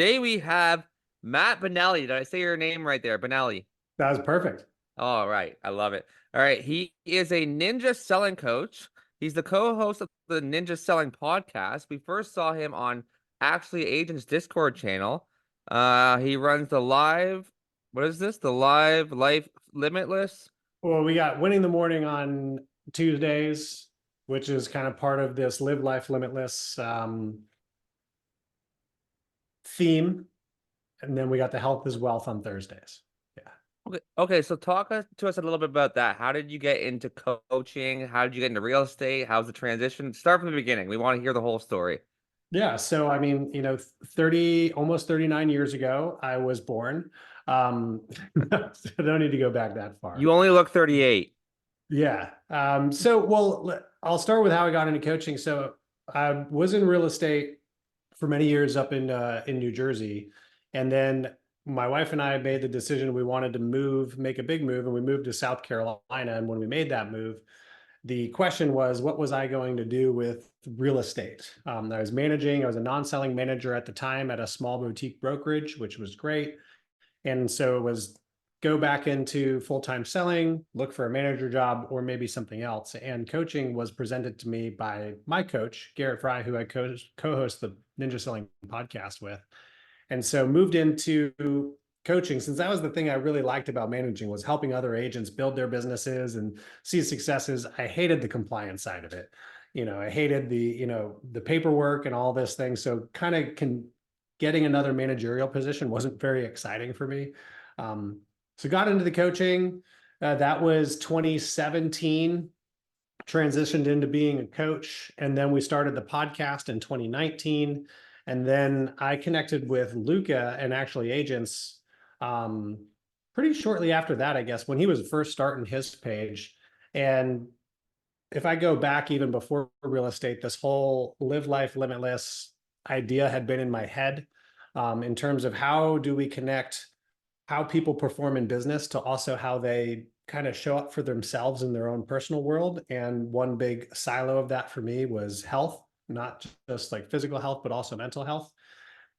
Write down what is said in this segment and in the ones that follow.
Today we have Matt Bonelli. Did I say your name right there? Bonelli. That was perfect. All right. I love it. All right. He is a ninja selling coach. He's the co-host of the Ninja Selling podcast. We first saw him on Actually Agents Discord channel. He runs what is this? The live Life Limitless. Well, we got winning the morning on Tuesdays, which is kind of part of this Live Life Limitless theme. And then we got the Health is Wealth on Thursdays. Yeah. Okay, so talk to us a little bit about that. How did you get into coaching? How did you get into real estate? How's the transition? Start from the beginning. We want to hear the whole story. Yeah. So, I mean, 30, almost 39 years ago, I was born. I don't need to go back that far. You only look 38. Yeah. I'll start with how I got into coaching. So I was in real estate for many years up in New Jersey. And then my wife and I made the decision we wanted to make a big move, and we moved to South Carolina. And when we made that move, the question was, what was I going to do with real estate? I was a non-selling manager at the time at a small boutique brokerage, which was great. And so it was go back into full-time selling, look for a manager job, or maybe something else. And coaching was presented to me by my coach, Garrett Fry, who I co-host the Ninja Selling podcast with. And so moved into coaching, since that was the thing I really liked about managing, was helping other agents build their businesses and see successes. I hated the compliance side of it. I hated the paperwork and all this thing. So getting another managerial position wasn't very exciting for me. So got into the coaching. That was 2017, transitioned into being a coach. And then we started the podcast in 2019. And then I connected with Luca and Actually Agents pretty shortly after that, I guess, when he was first starting his page. And if I go back even before real estate, this whole Live Life Limitless idea had been in my head in terms of how do we connect how people perform in business to also how they kind of show up for themselves in their own personal world. And one big silo of that for me was health, not just like physical health, but also mental health.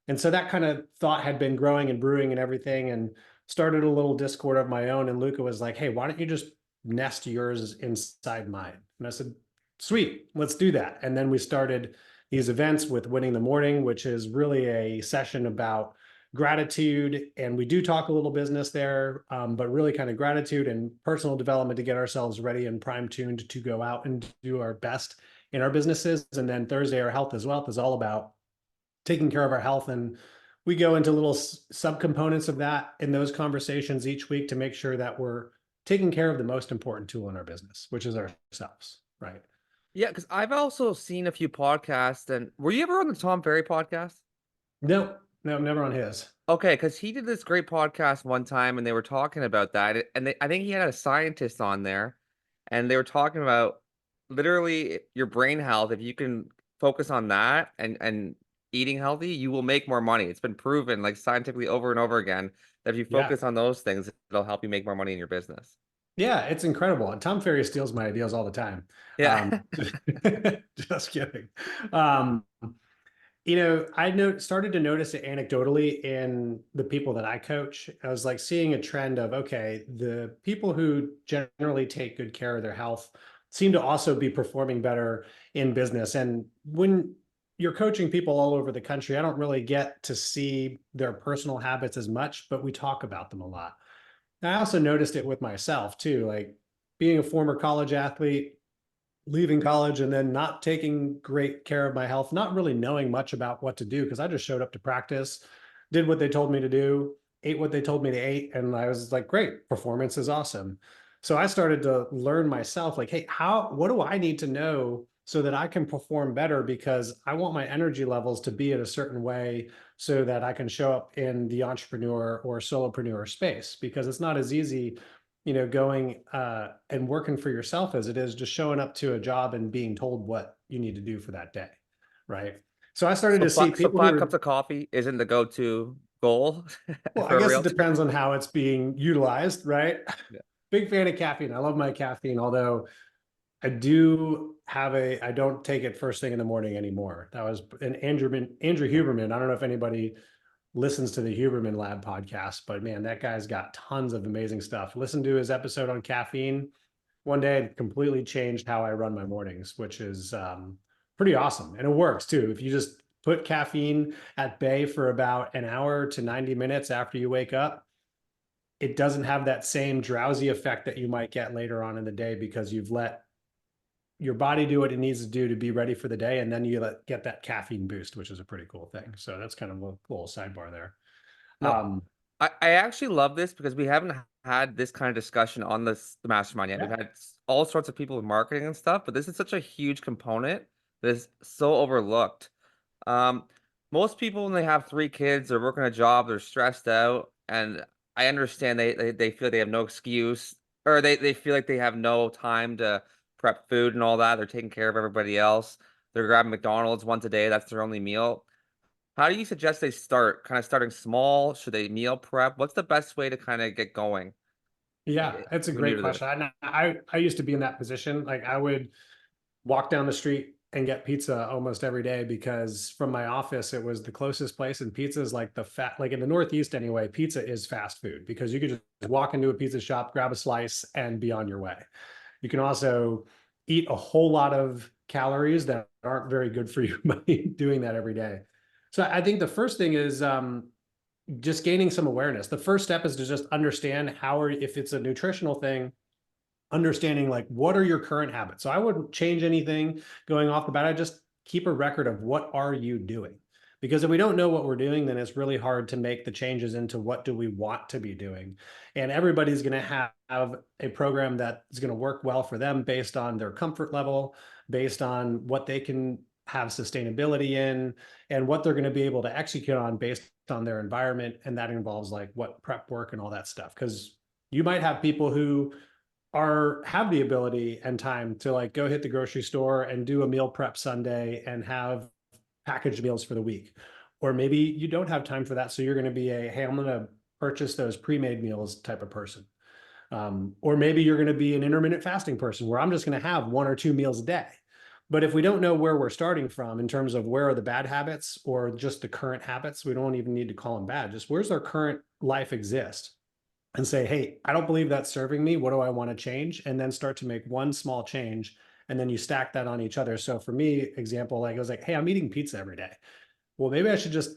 And so that kind of thought had been growing and brewing and everything, and started a little Discord of my own. And Luca was like, hey, why don't you just nest yours inside mine? And I said, sweet, let's do that. And then we started these events with Winning the Morning, which is really a session about gratitude. And we do talk a little business there, but really kind of gratitude and personal development to get ourselves ready and prime tuned to go out and do our best in our businesses. And then Thursday, our Health is Wealth is all about taking care of our health. And we go into little subcomponents of that in those conversations each week to make sure that we're taking care of the most important tool in our business, which is ourselves, right? Yeah, because I've also seen a few podcasts. And were you ever on the Tom Ferry podcast? No, no, never on his. Okay, because he did this great podcast one time and they were talking about that. And I think he had a scientist on there and they were talking about literally your brain health. If you can focus on that and eating healthy, you will make more money. It's been proven like scientifically over and over again that if you Yeah. focus on those things, it'll help you make more money in your business. Yeah, it's incredible. And Tom Ferry steals my ideas all the time. Yeah. Just kidding. Started to notice it anecdotally in the people that I coach. I was like seeing a trend of, okay, the people who generally take good care of their health seem to also be performing better in business. And when you're coaching people all over the country, I don't really get to see their personal habits as much, but we talk about them a lot. I also noticed it with myself too, like being a former college athlete, leaving college and then not taking great care of my health, not really knowing much about what to do because I just showed up to practice, did what they told me to do, ate what they told me to eat. And I was like, great, performance is awesome. So I started to learn myself, like, hey, what do I need to know so that I can perform better? Because I want my energy levels to be in a certain way so that I can show up in the entrepreneur or solopreneur space, because it's not as easy going and working for yourself as it is just showing up to a job and being told what you need to do for that day, right? So I started So to see so people who 5 cups were, of coffee isn't the go-to goal well, I for a guess it realtor. depends on how it's being utilized, right? Yeah. Big fan of caffeine. I love my caffeine, although I don't take it first thing in the morning anymore. That was an Andrew Huberman. I don't know if anybody listens to the Huberman Lab podcast, but man, that guy's got tons of amazing stuff. Listen to his episode on caffeine one day. It completely changed how I run my mornings, which is pretty awesome. And it works too. If you just put caffeine at bay for about an hour to 90 minutes after you wake up, it doesn't have that same drowsy effect that you might get later on in the day, because you've let your body do what it needs to do to be ready for the day. And then you get that caffeine boost, which is a pretty cool thing. So that's kind of a little sidebar there. No, Um, I actually love this because we haven't had this kind of discussion on the mastermind yet. We've yeah. had all sorts of people with marketing and stuff, but this is such a huge component that is so overlooked. Um, Most people when they have three kids, they're working a job, they're stressed out, and I understand they feel they have no excuse, or they feel like they have no time to prep food and all that. They're taking care of everybody else. They're grabbing McDonald's once a day, that's their only meal. How do you suggest they start? Kind of starting small? Should they meal prep? What's the best way to kind of get going Yeah, that's a if you're new great to question. this? I used to be in that position. Like I would walk down the street and get pizza almost every day, because from my office it was the closest place, and pizza is like the fat, like in the Northeast anyway, pizza is fast food, because you could just walk into a pizza shop, grab a slice, and be on your way. You can also eat a whole lot of calories that aren't very good for you by doing that every day. So I think the first thing is just gaining some awareness. The first step is to just understand how, or if it's a nutritional thing, understanding like what are your current habits. So I wouldn't change anything going off the bat. I just keep a record of what are you doing, because if we don't know what we're doing, then it's really hard to make the changes into what do we want to be doing. And everybody's going to have a program that is going to work well for them based on their comfort level, based on what they can have sustainability in, and what they're going to be able to execute on based on their environment. And that involves like what prep work and all that stuff, because you might have people who have the ability and time to like go hit the grocery store and do a meal prep Sunday and have packaged meals for the week. Or maybe you don't have time for that, so you're going to be hey, I'm going to purchase those pre-made meals type of person. Or maybe you're going to be an intermittent fasting person where I'm just going to have one or two meals a day. But if we don't know where we're starting from in terms of where are the bad habits or just the current habits, we don't even need to call them bad. Just where's our current life exist, and say, hey, I don't believe that's serving me. What do I want to change? And then start to make one small change. And then you stack that on each other. So for me, example, like I was like, hey, I'm eating pizza every day. Well, maybe I should just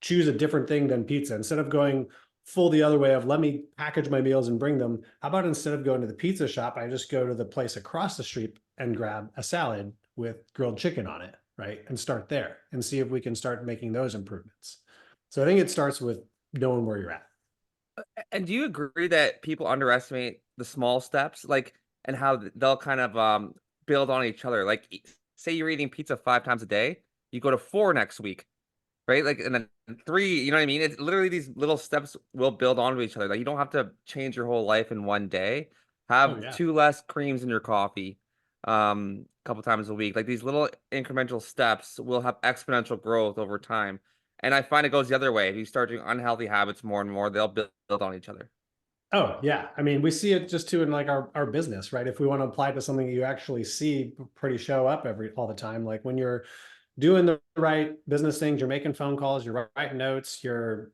choose a different thing than pizza. Instead of going full the other way of let me package my meals and bring them, how about instead of going to the pizza shop, I just go to the place across the street and grab a salad with grilled chicken on it, right? And start there and see if we can start making those improvements. So I think it starts with knowing where you're at. And do you agree that people underestimate the small steps, like, and how they'll kind of build on each other? Like, say you're eating pizza 5 times a day, you go to four next week, right? Like, and then three. You know what I mean? It's literally these little steps will build onto each other. Like, you don't have to change your whole life in one day. Oh, Have yeah. two less creams in your coffee, a couple times a week. Like these little incremental steps will have exponential growth over time. And I find it goes the other way. If you start doing unhealthy habits more and more, they'll build on each other. Oh, yeah. I mean, we see it just too in like our business, right? If we want to apply it to something that you actually see pretty show up all the time, like when you're doing the right business things, you're making phone calls, you're writing notes, you're,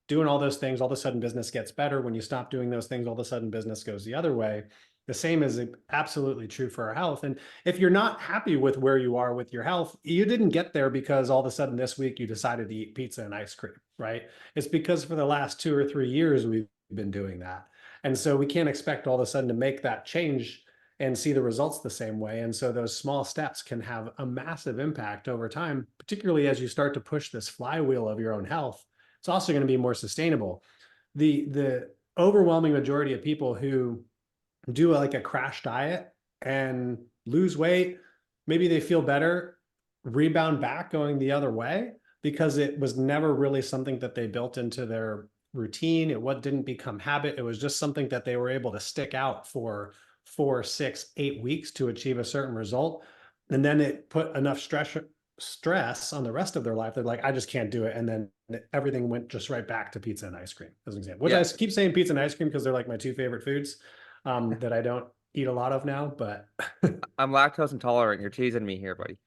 doing all those things, all of a sudden business gets better. When you stop doing those things, all of a sudden business goes the other way. The same is absolutely true for our health. And if you're not happy with where you are with your health, you didn't get there because all of a sudden this week you decided to eat pizza and ice cream, right? It's because for the last 2 or 3 years, we've been doing that. And so we can't expect all of a sudden to make that change and see the results the same way. And so those small steps can have a massive impact over time, particularly as you start to push this flywheel of your own health. It's also going to be more sustainable. The overwhelming majority of people who do like a crash diet and lose weight, maybe they feel better, rebound back going the other way because it was never really something that they built into their routine. It didn't become habit. It was just something that they were able to stick out for 4, 6, 8 weeks to achieve a certain result. And then it put enough stress on the rest of their life. They're like, I just can't do it. And then everything went just right back to pizza and ice cream as an example, which Yeah, I keep saying pizza and ice cream because they're like my two favorite foods that I don't eat a lot of now, but I'm lactose intolerant. You're teasing me here, buddy.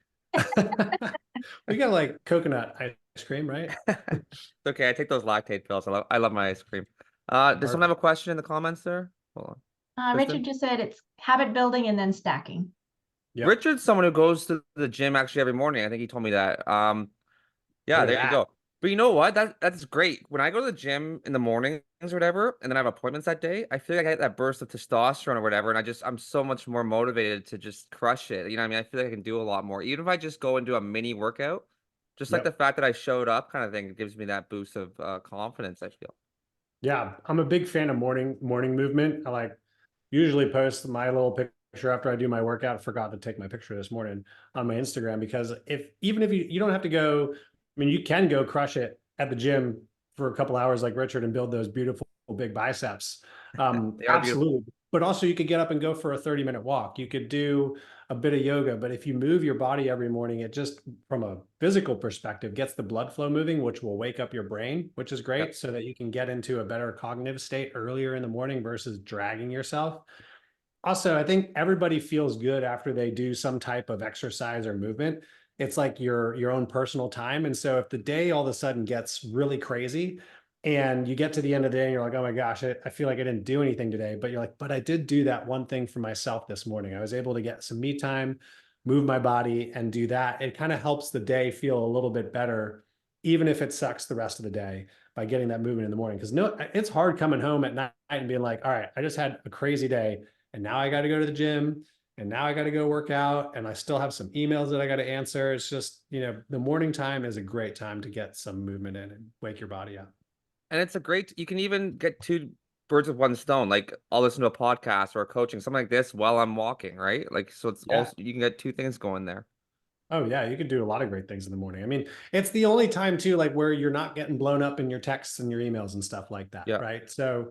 we got like coconut ice cream, right? It's okay. I take those lactate pills. I love my ice cream. Does someone have a Perfect. question in the comments there? Hold on. Richard Kristen? just said it's habit building and then stacking. Yep. Richard's someone who goes to the gym actually every morning. I think he told me that. Yeah, Look at there you that. go. But you know what? That's great. When I go to the gym in the mornings or whatever, and then I have appointments that day, I feel like I get that burst of testosterone or whatever, and I'm so much more motivated to just crush it. You know what I mean? I feel like I can do a lot more. Even if I just go and do a mini workout, just like the Yep. fact that I showed up kind of thing, it gives me that boost of confidence, I feel. Yeah, I'm a big fan of morning movement. I like usually post my little picture after I do my workout. I forgot to take my picture this morning on my Instagram because if even if you don't have to go, I mean, you can go crush it at the gym for a couple hours like Richard and build those beautiful big biceps. They are beautiful. Absolutely. But also you could get up and go for a 30-minute walk. You could do a bit of yoga, but if you move your body every morning, it just from a physical perspective gets the blood flow moving, which will wake up your brain, which is great Yep. so that you can get into a better cognitive state earlier in the morning versus dragging yourself. Also, I think everybody feels good after they do some type of exercise or movement. It's like your own personal time. And so if the day all of a sudden gets really crazy and you get to the end of the day and you're like, oh my gosh, I feel like I didn't do anything today. But you're like, but I did do that one thing for myself this morning. I was able to get some me time, move my body and do that. It kind of helps the day feel a little bit better, even if it sucks the rest of the day by getting that movement in the morning. Because no, it's hard coming home at night and being like, all right, I just had a crazy day and now I got to go to the gym and now I got to go work out and I still have some emails that I got to answer. It's just, the morning time is a great time to get some movement in and wake your body up. And it's a great, you can even get two birds with one stone. Like I'll listen to a podcast or a coaching, something like this while I'm walking, right? Like, so it's Yeah. also, you can get two things going there. Oh yeah, you could do a lot of great things in the morning. I mean, it's the only time too, like where you're not getting blown up in your texts and your emails and stuff like that, Yeah. right? So,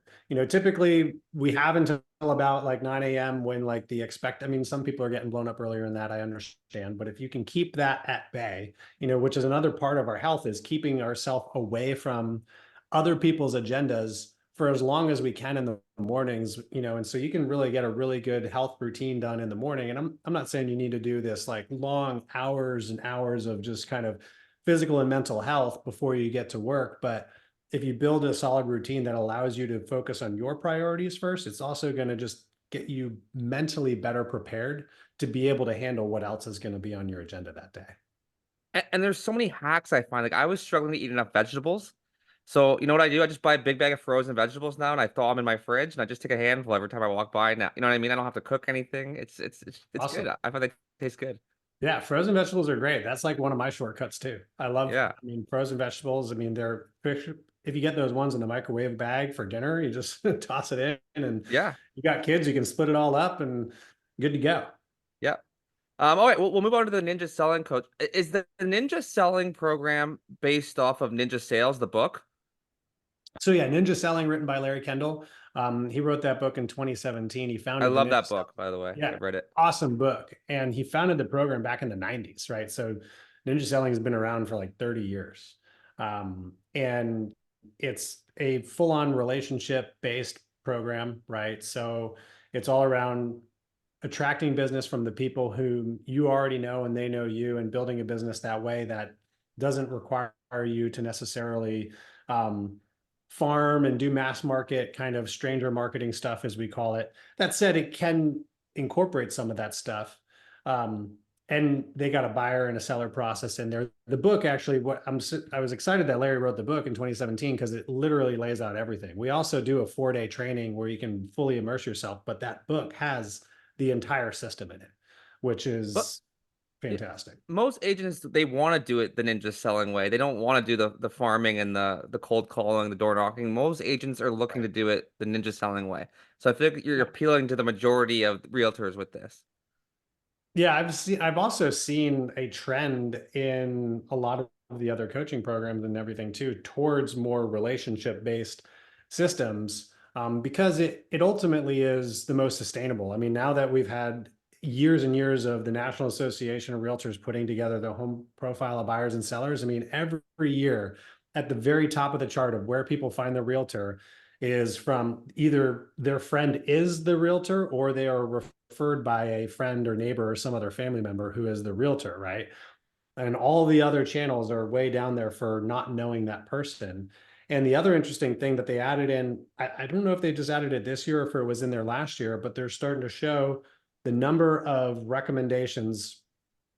typically we have until about like 9 a.m. when like I mean, some people are getting blown up earlier than that, I understand, but if you can keep that at bay, which is another part of our health is keeping ourselves away from other people's agendas for as long as we can in the mornings, and so you can really get a really good health routine done in the morning. And I'm not saying you need to do this like long hours and hours of just kind of physical and mental health before you get to work, but if you build a solid routine that allows you to focus on your priorities first, it's also going to just get you mentally better prepared to be able to handle what else is going to be on your agenda that day. And there's so many hacks I find. Like I was struggling to eat enough vegetables. So you know what I do? I just buy a big bag of frozen vegetables now and I thaw them in my fridge and I just take a handful every time I walk by now. You know what I mean? I don't have to cook anything. It's good. Awesome. I find they taste good. Yeah, frozen vegetables are great. That's like one of my shortcuts too. Yeah. I mean, frozen vegetables. I mean, if you get those ones in the microwave bag for dinner, you just toss it in and Yeah. you got kids, you can split it all up and good to go. Yeah. All right, we'll move on to the Ninja Selling Coach. Is the Ninja Selling program based off of Ninja Sales, the book? So yeah, Ninja Selling, written by Larry Kendall. He wrote that book in 2017. He I founded the love Ninja that Selling. book, by the way. Yeah, I've read it. awesome book. And he founded the program back in the 90s, right? So Ninja Selling has been around for like 30 years. And it's a full-on relationship-based program, right? So it's all around attracting business from the people who you already know and they know you, and building a business that way that doesn't require you to necessarily farm and do mass market kind of stranger marketing stuff, as we call it. That said, it can incorporate some of that stuff. And they got a buyer and a seller process in there. The book actually, I was excited that Larry wrote the book in 2017 because it literally lays out everything. We also do a 4-day training where you can fully immerse yourself, but that book has the entire system in it, which But is yeah, fantastic. most agents, they want to do it the Ninja Selling way. They don't want to do the farming and the cold calling, the door knocking. Most agents are looking Right. to do it the Ninja Selling way. So I feel like you're Yeah. appealing to the majority of realtors with this. Yeah, I've also seen a trend in a lot of the other coaching programs and everything too, towards more relationship based systems, because it ultimately is the most sustainable. I mean, now that we've had years and years of the National Association of Realtors putting together the home profile of buyers and sellers, I mean, every year at the very top of the chart of where people find the realtor is from either their friend is the realtor or they are referred by a friend or neighbor or some other family member who is the realtor, right? and all the other channels are way down there for not knowing that person. And the other interesting thing that they added in, I don't know if they just added it this year or if it was in there last year, but they're starting to show the number of recommendations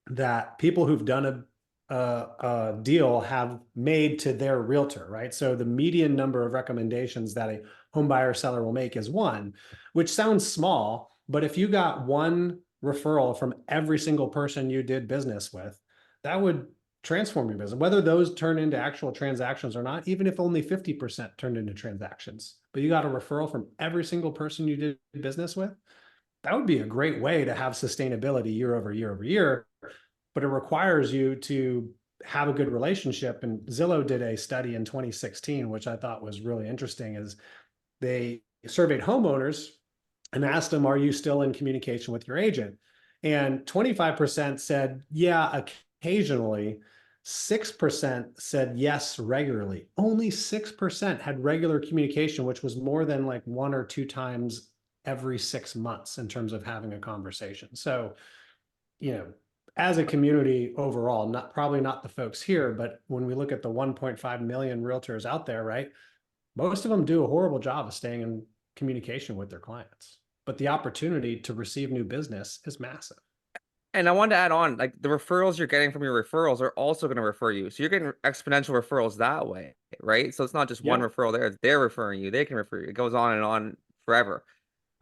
that people who've done a deal have made to their realtor, right? So the median number of recommendations that a home buyer seller will make is one, which sounds small, but if you got one referral from every single person you did business with, that would transform your business, whether those turn into actual transactions or not, even if only 50% turned into transactions, but you got a referral from every single person you did business with, that would be a great way to have sustainability year over year over year. But it requires you to have a good relationship. And Zillow did a study in 2016, which I thought was really interesting, is they surveyed homeowners and asked them, are you still in communication with your agent? And 25% said, yeah, occasionally. 6% said yes regularly. Only 6% had regular communication, which was more than like 1 or 2 times every 6 months in terms of having a conversation. So, you know, as a community overall, probably not the folks here, but when we look at the 1.5 million realtors out there, right? Most of them do a horrible job of staying in communication with their clients, but the opportunity to receive new business is massive. And I wanted to add on, like the referrals you're getting from your referrals are also going to refer you. So you're getting exponential referrals that way, right? So it's not just one Yeah. referral there. They're referring you. They can refer you. It goes on and on forever.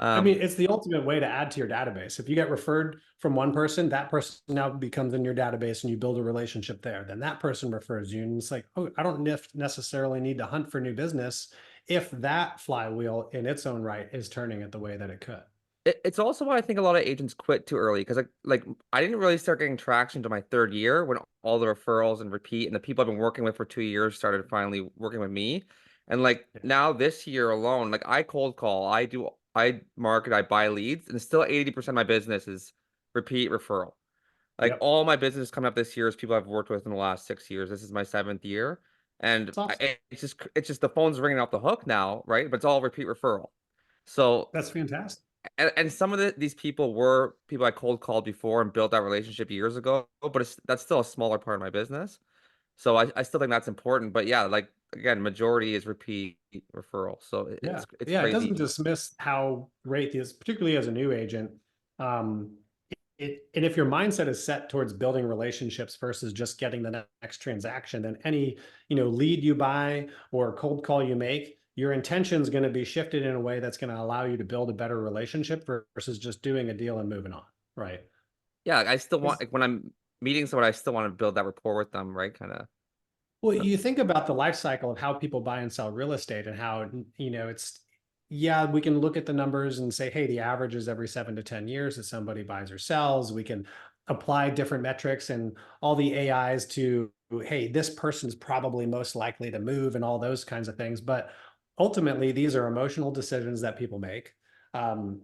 I Um, mean, it's the ultimate way to add to your database. If you get referred from one person, that person now becomes in your database and you build a relationship there. Then that person refers you. And it's like, oh, I don't necessarily need to hunt for new business if that flywheel in its own right is turning it the way that it could. it's also why I think a lot of agents quit too early because like I didn't really start getting traction to my third year when all the referrals and repeat and the people I've been working with for 2 years started finally working with me. And like Yeah. now this year alone, like I cold call, I market, I buy leads, and still 80% of my business is repeat referral. Like Yep. all my business coming up this year is people I've worked with in the last 6 years. This is my seventh year, and It's awesome. it's just the phone's ringing off the hook now, right? But it's all repeat referral. So That's fantastic. and some of these people were people I cold called before and built that relationship years ago, but that's still a smaller part of my business. So I still think that's important. But yeah, like again, majority is repeat referral. So Yeah. it's Yeah. It doesn't crazy. dismiss how great this, particularly as a new agent. Um, and if your mindset is set towards building relationships versus just getting the next transaction, then any, lead you buy or cold call you make, your intention is going to be shifted in a way that's going to allow you to build a better relationship versus just doing a deal and moving on. Right. Yeah, like, I still want 'Cause like when I'm meeting someone, I still want to build that rapport with them, right? Kind of. Well, you think about the life cycle of how people buy and sell real estate and how, yeah, we can look at the numbers and say, hey, the average is every 7 to 10 years that somebody buys or sells. We can apply different metrics and all the AIs to, hey, this person's probably most likely to move and all those kinds of things. But ultimately, these are emotional decisions that people make.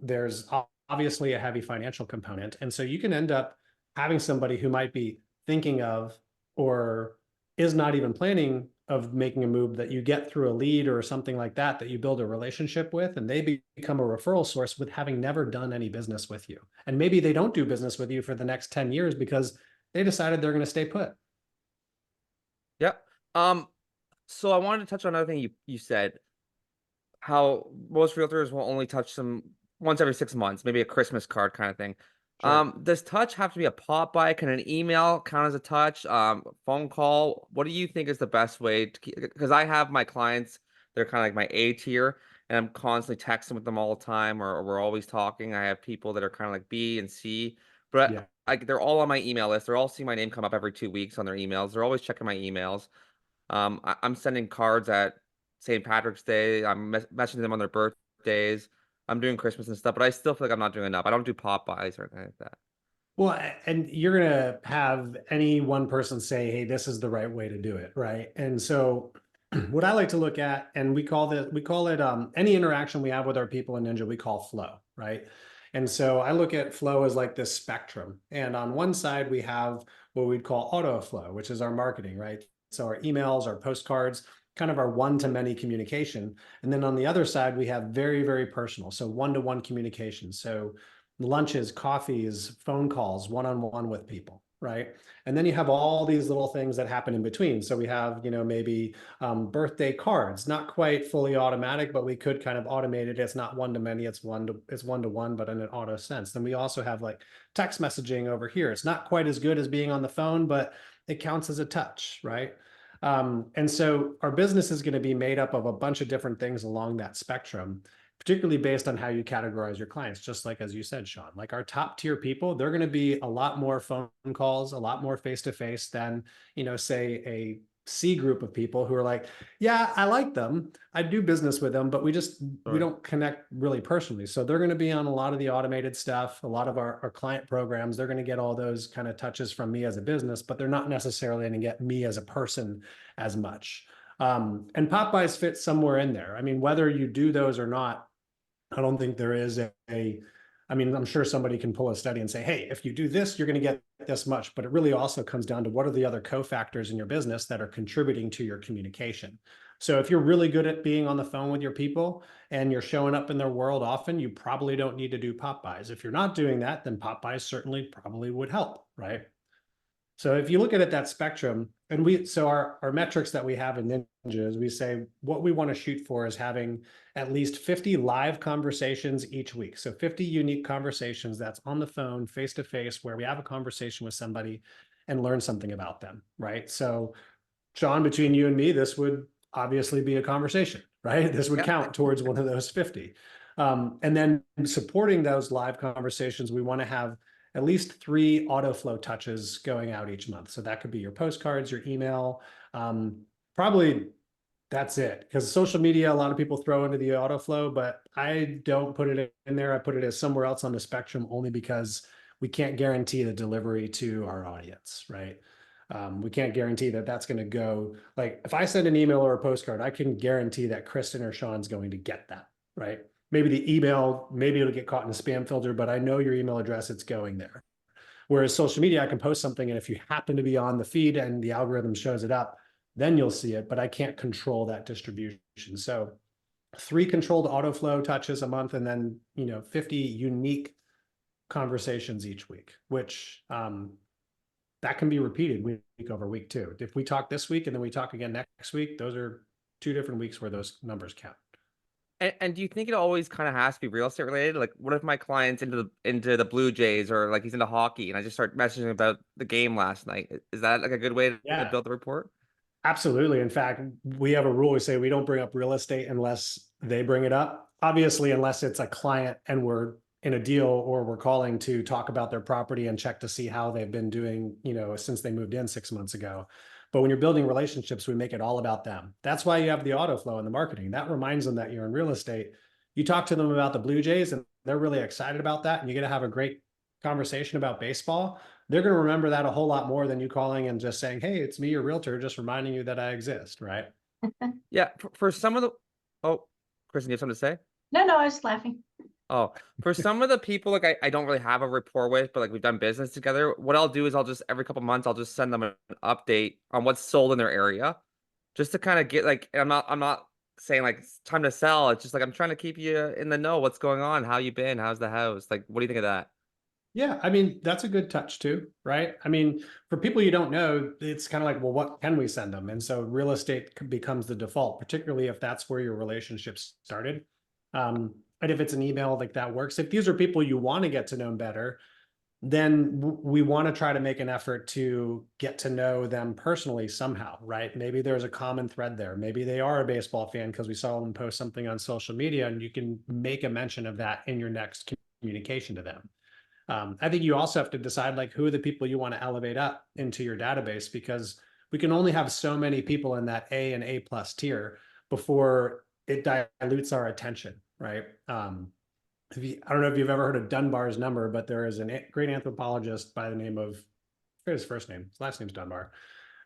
There's obviously a heavy financial component. And so you can end up having somebody who might be thinking of or is not even planning of making a move that you get through a lead or something like that, that you build a relationship with, and they become a referral source with having never done any business with you. And maybe they don't do business with you for the next 10 years because they decided they're going to stay put. Yeah. Um. So I wanted to touch on another thing you said. How most realtors will only touch them once every 6 months, maybe a Christmas card kind of thing. Sure. Does touch have to be a pop by? Can an email count as a touch? Phone call? What do you think is the best way to keep? Because I have my clients, they're kind of like my A tier, and I'm constantly texting with them all the time, or we're always talking. I have people that are kind of like B and C, but Yeah. like they're all on my email list. They're all seeing my name come up every 2 weeks on their emails. They're always checking my emails. I'm sending cards at St. Patrick's Day. I'm messaging them on their birthdays. I'm doing Christmas and stuff, but I still feel like I'm not doing enough. I don't do pop buys or anything like that. Well, and you're going to have any one person say, hey, this is the right way to do it. Right. And so what I like to look at, and we call it any interaction we have with our people in Ninja, we call flow. Right. And so I look at flow as like this spectrum. And on one side, we have what we'd call auto flow, which is our marketing. Right. So our emails, our postcards, kind of our one-to-many communication. And then on the other side, we have very, very personal. So one-to-one communication. So lunches, coffees, phone calls, one-on-one with people. right? And then you have all these little things that happen in between. So we have, maybe birthday cards, not quite fully automatic, but we could kind of automate it. It's not one to many, it's one to one, but in an auto sense. Then we also have like text messaging over here. It's not quite as good as being on the phone, but it counts as a touch, right? And so our business is going to be made up of a bunch of different things along that spectrum, particularly based on how you categorize your clients, just like as you said, Sean. Like our top tier people, they're going to be a lot more phone calls, a lot more face-to-face than, say a C group of people who are like, yeah, I like them, I do business with them, but we Sure. don't connect really personally. So they're going to be on a lot of the automated stuff, a lot of our client programs. They're going to get all those kind of touches from me as a business, but they're not necessarily going to get me as a person as much. And Popeyes fits somewhere in there. I mean, whether you do those or not, I don't think there is I mean, I'm sure somebody can pull a study and say, hey, if you do this, you're going to get this much, but it really also comes down to what are the other cofactors in your business that are contributing to your communication. So if you're really good at being on the phone with your people and you're showing up in their world often, you probably don't need to do Popeyes. If you're not doing that, then Popeyes certainly probably would help, right? So if you look at it, that spectrum, and so our metrics that we have in Ninja is we say what we want to shoot for is having at least 50 live conversations each week. So 50 unique conversations that's on the phone, face to face, where we have a conversation with somebody and learn something about them, right? So Sean, between you and me, this would obviously be a conversation, right? This would Yeah. count towards one of those 50. And then supporting those live conversations, we want to have at least 3 auto flow touches going out each month. So that could be your postcards, your email. Probably that's it, because social media, a lot of people throw into the auto flow, but I don't put it in there. I put it as somewhere else on the spectrum only because we can't guarantee the delivery to our audience, right? We can't guarantee that that's going to go, like if I send an email or a postcard, I can guarantee that Kristen or Sean's going to get that, right? Maybe the email, maybe it'll get caught in a spam filter, but I know your email address, it's going there. Whereas social media, I can post something, and if you happen to be on the feed and the algorithm shows it up, then you'll see it, but I can't control that distribution. So 3 controlled auto flow touches a month, and then 50 unique conversations each week, which that can be repeated week over week too. If we talk this week and then we talk again next week, those are 2 different weeks where those numbers count. And do you think it always kind of has to be real estate related? Like, what if my client's into the Blue Jays, or like he's into hockey, and I just start messaging about the game last night? Is that like a good way to Yeah, build the report? absolutely. In fact, we have a rule. We say we don't bring up real estate unless they bring it up. Obviously, unless it's a client and we're in a deal or we're calling to talk about their property and check to see how they've been doing, since they moved in 6 months ago. But when you're building relationships, we make it all about them. That's why you have the auto flow in the marketing. That reminds them that you're in real estate. You talk to them about the Blue Jays and they're really excited about that. And you're going to have a great conversation about baseball. They're going to remember that a whole lot more than you calling and just saying, hey, it's me, your realtor, just reminding you that I exist, right? Yeah, for some of the oh, Kristen, you have something to say? No, no, I was laughing. Oh, for some of the people, like I don't really have a rapport with, but like we've done business together. What I'll do is I'll just every couple months I'll just send them an update on what's sold in their area, just to kind of get like. And I'm not saying like it's time to sell. It's just like I'm trying to keep you in the know. What's going on? How you been? How's the house? Like, what do you think of that? Yeah, I mean, that's a good touch too, right? I mean, for people you don't know, it's kind of like, well, what can we send them? And so real estate becomes the default, particularly if that's where your relationship started. And if it's an email, like that works. If these are people you want to get to know better, then we want to try to make an effort to get to know them personally somehow, right? Maybe there's a common thread there. Maybe they are a baseball fan because we saw them post something on social media, and you can make a mention of that in your next communication to them. I think you also have to decide like who are the people you want to elevate up into your database, because we can only have so many people in that A and A plus tier before it dilutes our attention, right? I don't know if you've ever heard of Dunbar's number, but there is a great anthropologist by the name of, I forget his first name, his last name's Dunbar,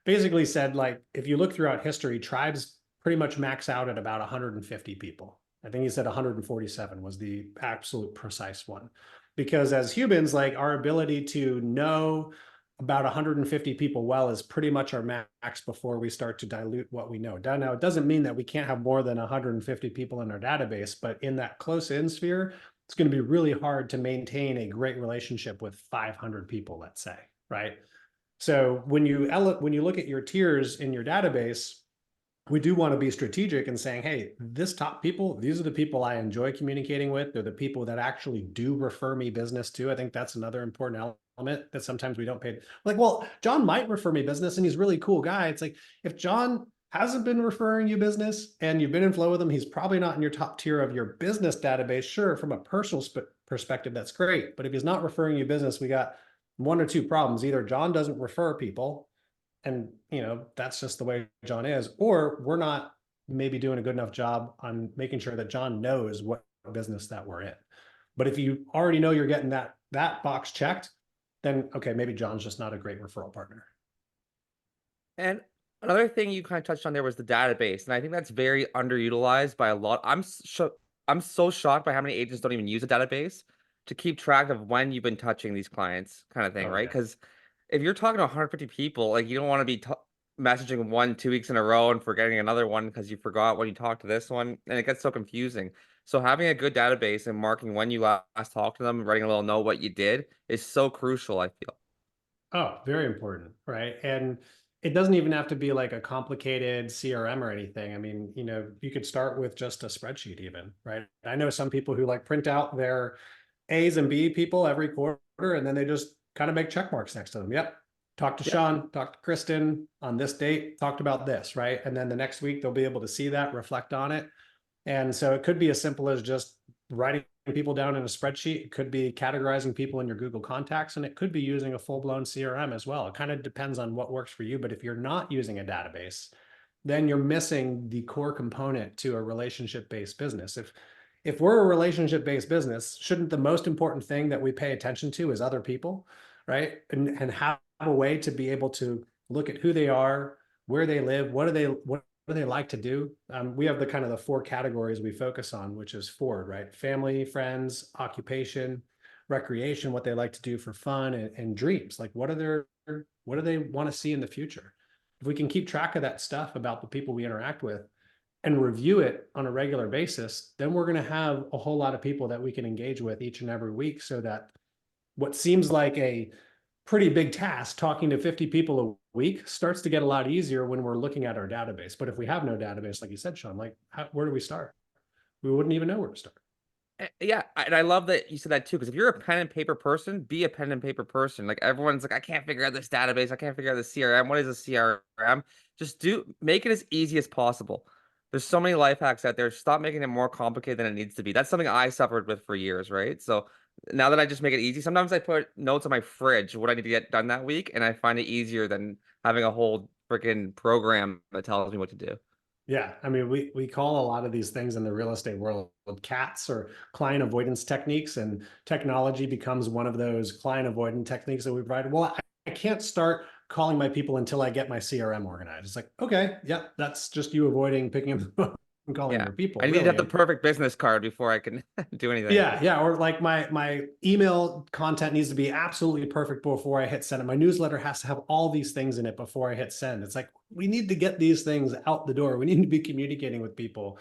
basically said like, if you look throughout history, tribes pretty much max out at about 150 people. I think he said 147 was the absolute precise one. Because as humans, like our ability to know about 150 people well is pretty much our max before we start to dilute what we know. Now, it doesn't mean that we can't have more than 150 people in our database, but in that close in sphere, it's going to be really hard to maintain a great relationship with 500 people, let's say, right? So when you look at your tiers in your database, we do want to be strategic in saying, hey, this top people, these are the people I enjoy communicating with. They're the people that actually do refer me business too. I think that's another important element that sometimes we don't pay. Like, well, John might refer me business and he's a really cool guy. It's like, if John hasn't been referring you business and you've been in flow with him, he's probably not in your top tier of your business database. Sure, from a personal perspective, that's great. But if he's not referring you business, we got one or two problems. Either John doesn't refer people, and that's just the way John is, or we're not maybe doing a good enough job on making sure that John knows what business that we're in. But if you already know you're getting that box checked, then okay, maybe John's just not a great referral partner. And another thing you kind of touched on there was the database, and I think that's very underutilized by a lot. I'm so shocked by how many agents don't even use a database to keep track of when you've been touching these clients, kind of thing, Oh right? yeah. Because if you're talking to 150 people, like you don't want to be messaging one 2 weeks in a row and forgetting another one because you forgot when you talked to this one, and it gets so confusing. So having a good database and marking when you last talked to them, writing a little note what you did is so crucial, I feel. Oh, very important, right? And it doesn't even have to be like a complicated CRM or anything. I mean, you could start with just a spreadsheet even, right? I know some people who like print out their A's and B people every quarter, and then they just kind of make check marks next to them. Yep. Talk to Yeah. Sean, talk to Kristen on this date, talked about this, right? And then the next week they'll be able to see that, reflect on it. And so it could be as simple as just writing people down in a spreadsheet. It could be categorizing people in your Google contacts, and it could be using a full-blown CRM as well. It kind of depends on what works for you. But if you're not using a database, then you're missing the core component to a relationship-based business. If we're a relationship-based business, shouldn't the most important thing that we pay attention to is other people, right? And have a way to be able to look at who they are, where they live, what do they like to do? We have the kind of the four categories we focus on, which is Ford, right? Family, friends, occupation, recreation, what they like to do for fun, and dreams. Like what do they want to see in the future? If we can keep track of that stuff about the people we interact with and review it on a regular basis, then we're going to have a whole lot of people that we can engage with each and every week, so that what seems like a pretty big task, talking to 50 people a week, starts to get a lot easier when we're looking at our database. But if we have no database, like you said, Sean, like where do we start? We wouldn't even know where to start. Yeah, and I love that you said that too, because if you're a pen and paper person, be a pen and paper person. Like everyone's like, I can't figure out this database, I can't figure out the CRM. What is a CRM? Just make it as easy as possible. There's so many life hacks out there. Stop making it more complicated than it needs to be. That's something I suffered with for years, right? So now that I just make it easy, sometimes I put notes on my fridge, what I need to get done that week, and I find it easier than having a whole freaking program that tells me what to do. Yeah, I mean, we call a lot of these things in the real estate world CATs, or client avoidance techniques, and technology becomes one of those client avoidance techniques that we provide. Well, I can't start calling my people until I get my CRM organized. It's like, okay, yeah, that's just you avoiding picking up and calling Yeah. your people, I need to have really. the perfect business card before I can do anything. Yeah, or like my email content needs to be absolutely perfect before I hit send. My newsletter has to have all these things in it before I hit send. It's like, we need to get these things out the door. We need to be communicating with people.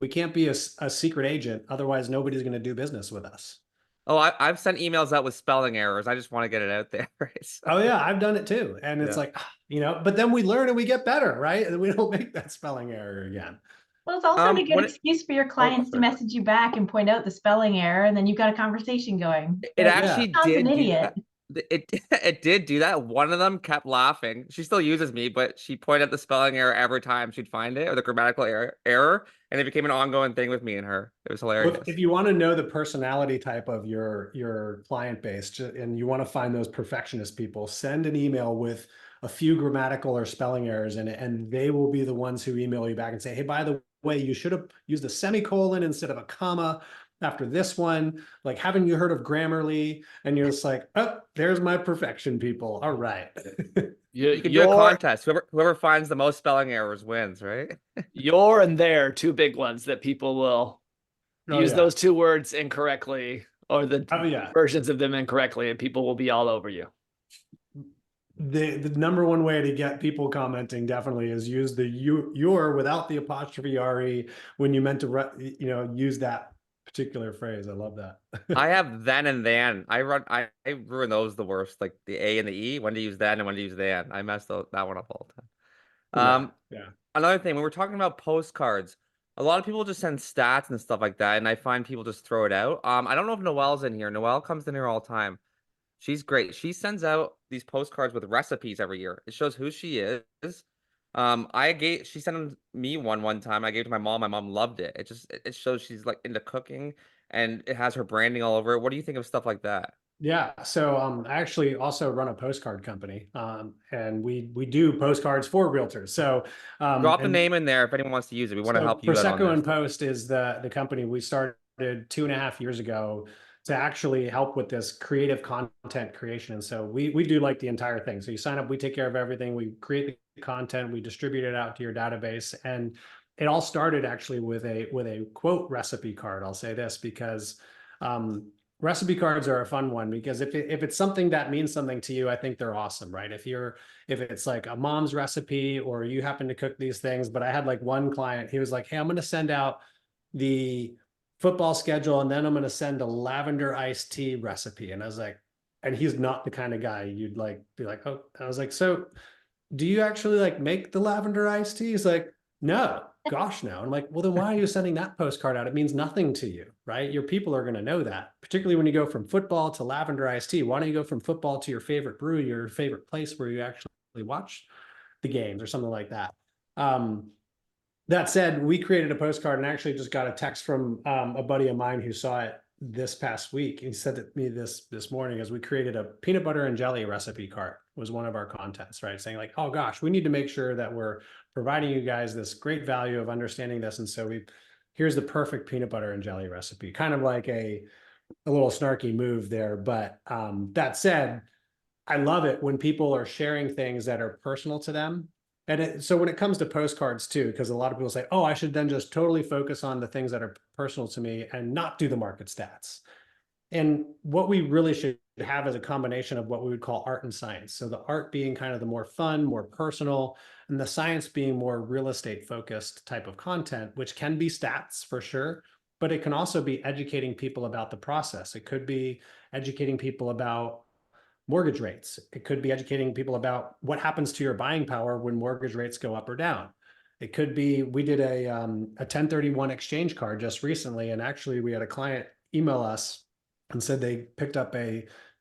We can't be a secret agent, otherwise nobody's going to do business with us. Oh, I've sent emails out with spelling errors. I just want to get it out there, right? Oh So, yeah, I've done it too. And it's yeah. like, but then we learn and we get better, right? And we don't make that spelling error again. Well, it's also a good When excuse for your oh, clients to sorry. message you back and point out the spelling error, and then you've got a conversation going. It Like, Yeah. actually John's an did do idiot. that. It it did do that. One of them kept laughing. She still uses me, but she pointed out the spelling error every time she'd find it, or the grammatical error, and it became an ongoing thing with me and her. It was Well, hilarious. if you want to know the personality type of your client base, and you want to find those perfectionist people, send an email with a few grammatical or spelling errors in it, and they will be the ones who email you back and say, hey, by the way, you should have used a semicolon instead of a comma after this one. Like, haven't you heard of Grammarly? And you're just like, oh, there's my perfection people. All right. You could do a contest. Whoever finds the most spelling errors wins, right? Your and their two big ones that people will Oh, use yeah. those two words incorrectly, or the Oh, yeah. versions of them incorrectly, and people will be all over you. The number one way to get people commenting definitely is use the your without the apostrophe re when you meant to use that particular phrase. I love that. I have then and then. I ruin those the worst, like the A and the E, when to use then and when to use then. I messed that one up all the time. Yeah, yeah. Another thing, when we're talking about postcards, a lot of people just send stats and stuff like that, and I find people just throw it out. I don't know if Noelle's in here. Noelle comes in here all the time. She's great. She sends out these postcards with recipes every year. It shows who she is. She sent me one time. I gave it to my mom. My mom loved it. It shows she's like into cooking, and it has her branding all over it. What do you think of stuff like that? Yeah, so I actually also run a postcard company, and we do postcards for realtors. So Drop the and name in there if anyone wants to use it. We want to so help you out on Prosecco this. and Post is the company we started 2.5 years ago to actually help with this creative content creation. And so we do like the entire thing. So you sign up, we take care of everything. We create the content, we distribute it out to your database, and it all started actually with a quote recipe card. I'll say this because recipe cards are a fun one, because if it's something that means something to you, I think they're awesome, right? If it's like a mom's recipe or you happen to cook these things. But I had like one client, he was like, hey, I'm going to send out the football schedule, and then I'm going to send a lavender iced tea recipe. And I was like, and he's not the kind of guy you'd like be like, oh, I was like, so do you actually like make the lavender iced tea? He's like, no, gosh, no. I'm like, well, then why are you sending that postcard out? It means nothing to you, right? Your people are going to know that, particularly when you go from football to lavender iced tea. Why don't you go from football to your favorite brew, your favorite place where you actually watch the games or something like that? That said, we created a postcard and actually just got a text from a buddy of mine who saw it this past week. He sent it to me this morning, as we created a peanut butter and jelly recipe card, was one of our contents, right? Saying like, oh gosh, we need to make sure that we're providing you guys this great value of understanding this. And so here's the perfect peanut butter and jelly recipe, kind of like a little snarky move there. But that said, I love it when people are sharing things that are personal to them. And so when it comes to postcards too, because a lot of people say, oh, I should then just totally focus on the things that are personal to me and not do the market stats. And what we really should have is a combination of what we would call art and science. So the art being kind of the more fun, more personal, and the science being more real estate focused type of content, which can be stats for sure, but it can also be educating people about the process. It could be educating people about mortgage rates. It could be educating people about what happens to your buying power when mortgage rates go up or down. It could be, we did a 1031 exchange card just recently, and actually we had a client email us and said they picked up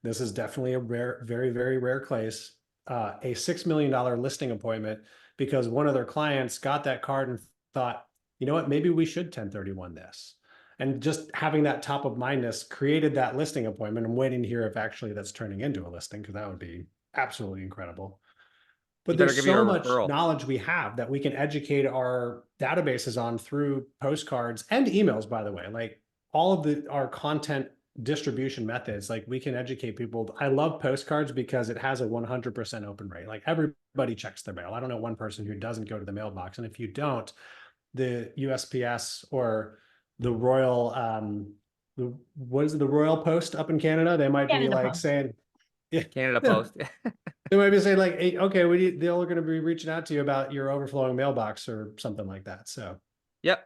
this is definitely a rare, very, very rare case, a $6 million listing appointment, because one of their clients got that card and thought, you know what, maybe we should 1031 this. And just having that top of mindness created that listing appointment. I'm waiting to hear if actually that's turning into a listing, because that would be absolutely incredible. You But better there's give me a so much referral. knowledge we have that we can educate our databases on through postcards and emails, by the way. Like all of our content distribution methods, like we can educate people. I love postcards because it has a 100% open rate. Like everybody checks their mail. I don't know one person who doesn't go to the mailbox. And if you don't, the USPS or the Royal, what is it, the Royal Post up in Canada? They might be Canada like Post. saying, yeah, Canada Post. they might be saying like, hey, okay, they're going to be reaching out to you about your overflowing mailbox or something like that. So Yep.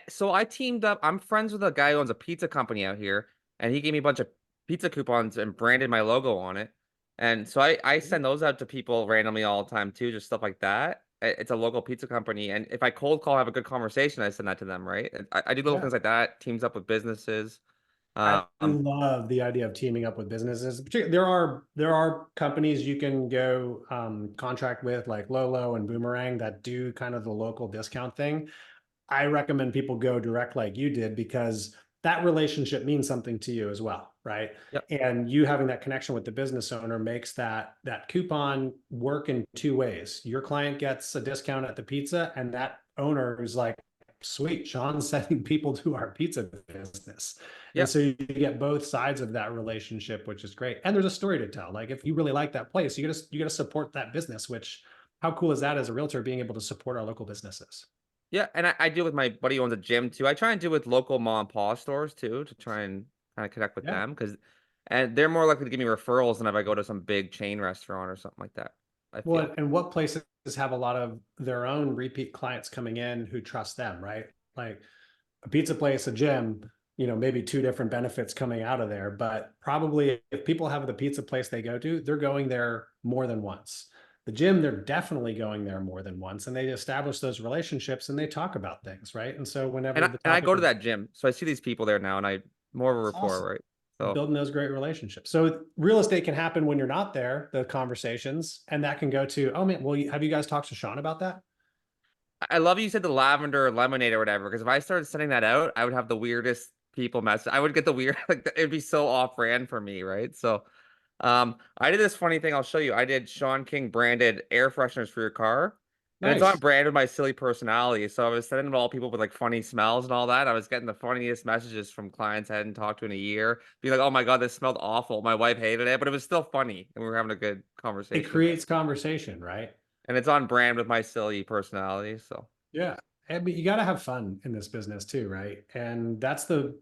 So I teamed up. I'm friends with a guy who owns a pizza company out here, and he gave me a bunch of pizza coupons and branded my logo on it. And so I send those out to people randomly all the time too, just stuff like that. It's a local pizza company, and if I cold call, have a good conversation, I send that to them, right? And I do little yeah, things like that. Teams up with businesses. I Um, love the idea of teaming up with businesses. There are companies you can go contract with, like Lolo and Boomerang, that do kind of the local discount thing. I recommend people go direct like you did, because that relationship means something to you as well, right? yep. And you having that connection with the business owner makes that coupon work in two ways. Your client gets a discount at the pizza, and that owner is like, sweet, Sean's sending people to our pizza business. And Yep. so you get both sides of that relationship, which is great. And there's a story to tell. Like if you really like that place, you gotta support that business, which how cool is that as a realtor, being able to support our local businesses? Yeah, and I do with my buddy who owns a gym too. I try and do with local mom and pop stores too, to try and kind of connect with Yeah. them, and they're more likely to give me referrals than if I go to some big chain restaurant or something like that. I feel. Well, and what places have a lot of their own repeat clients coming in who trust them, right? Like a pizza place, a gym, maybe two different benefits coming out of there. But probably if people have the pizza place they go to, they're going there more than once. The gym, they're definitely going there more than once, and they establish those relationships and they talk about things, right? And so And whenever the I topic go to of that gym, so I see these people there now, and I more of a it's rapport, awesome, right? So building those great relationships. So real estate can happen when you're not there, the conversations, and that can go to, oh man, well, have you guys talked to Sean about that? I love you said the lavender lemonade or whatever, because if I started sending that out, I would have the weirdest people message. I would get the weird, like it'd be so off brand for me, right? So, I did this funny thing. I'll show you. I did Sean King branded air fresheners for your car, and it's on Nice. brand with my silly personality. So I was sending them to all people with like funny smells and all that. I was getting the funniest messages from clients I hadn't talked to in a year, be like, "Oh my God, this smelled awful. My wife hated it, but it was still funny, and we were having a good It conversation about it." creates conversation, right? And it's on brand with my silly personality. So. Yeah. I mean, you got to have fun in this business too, right? And that's the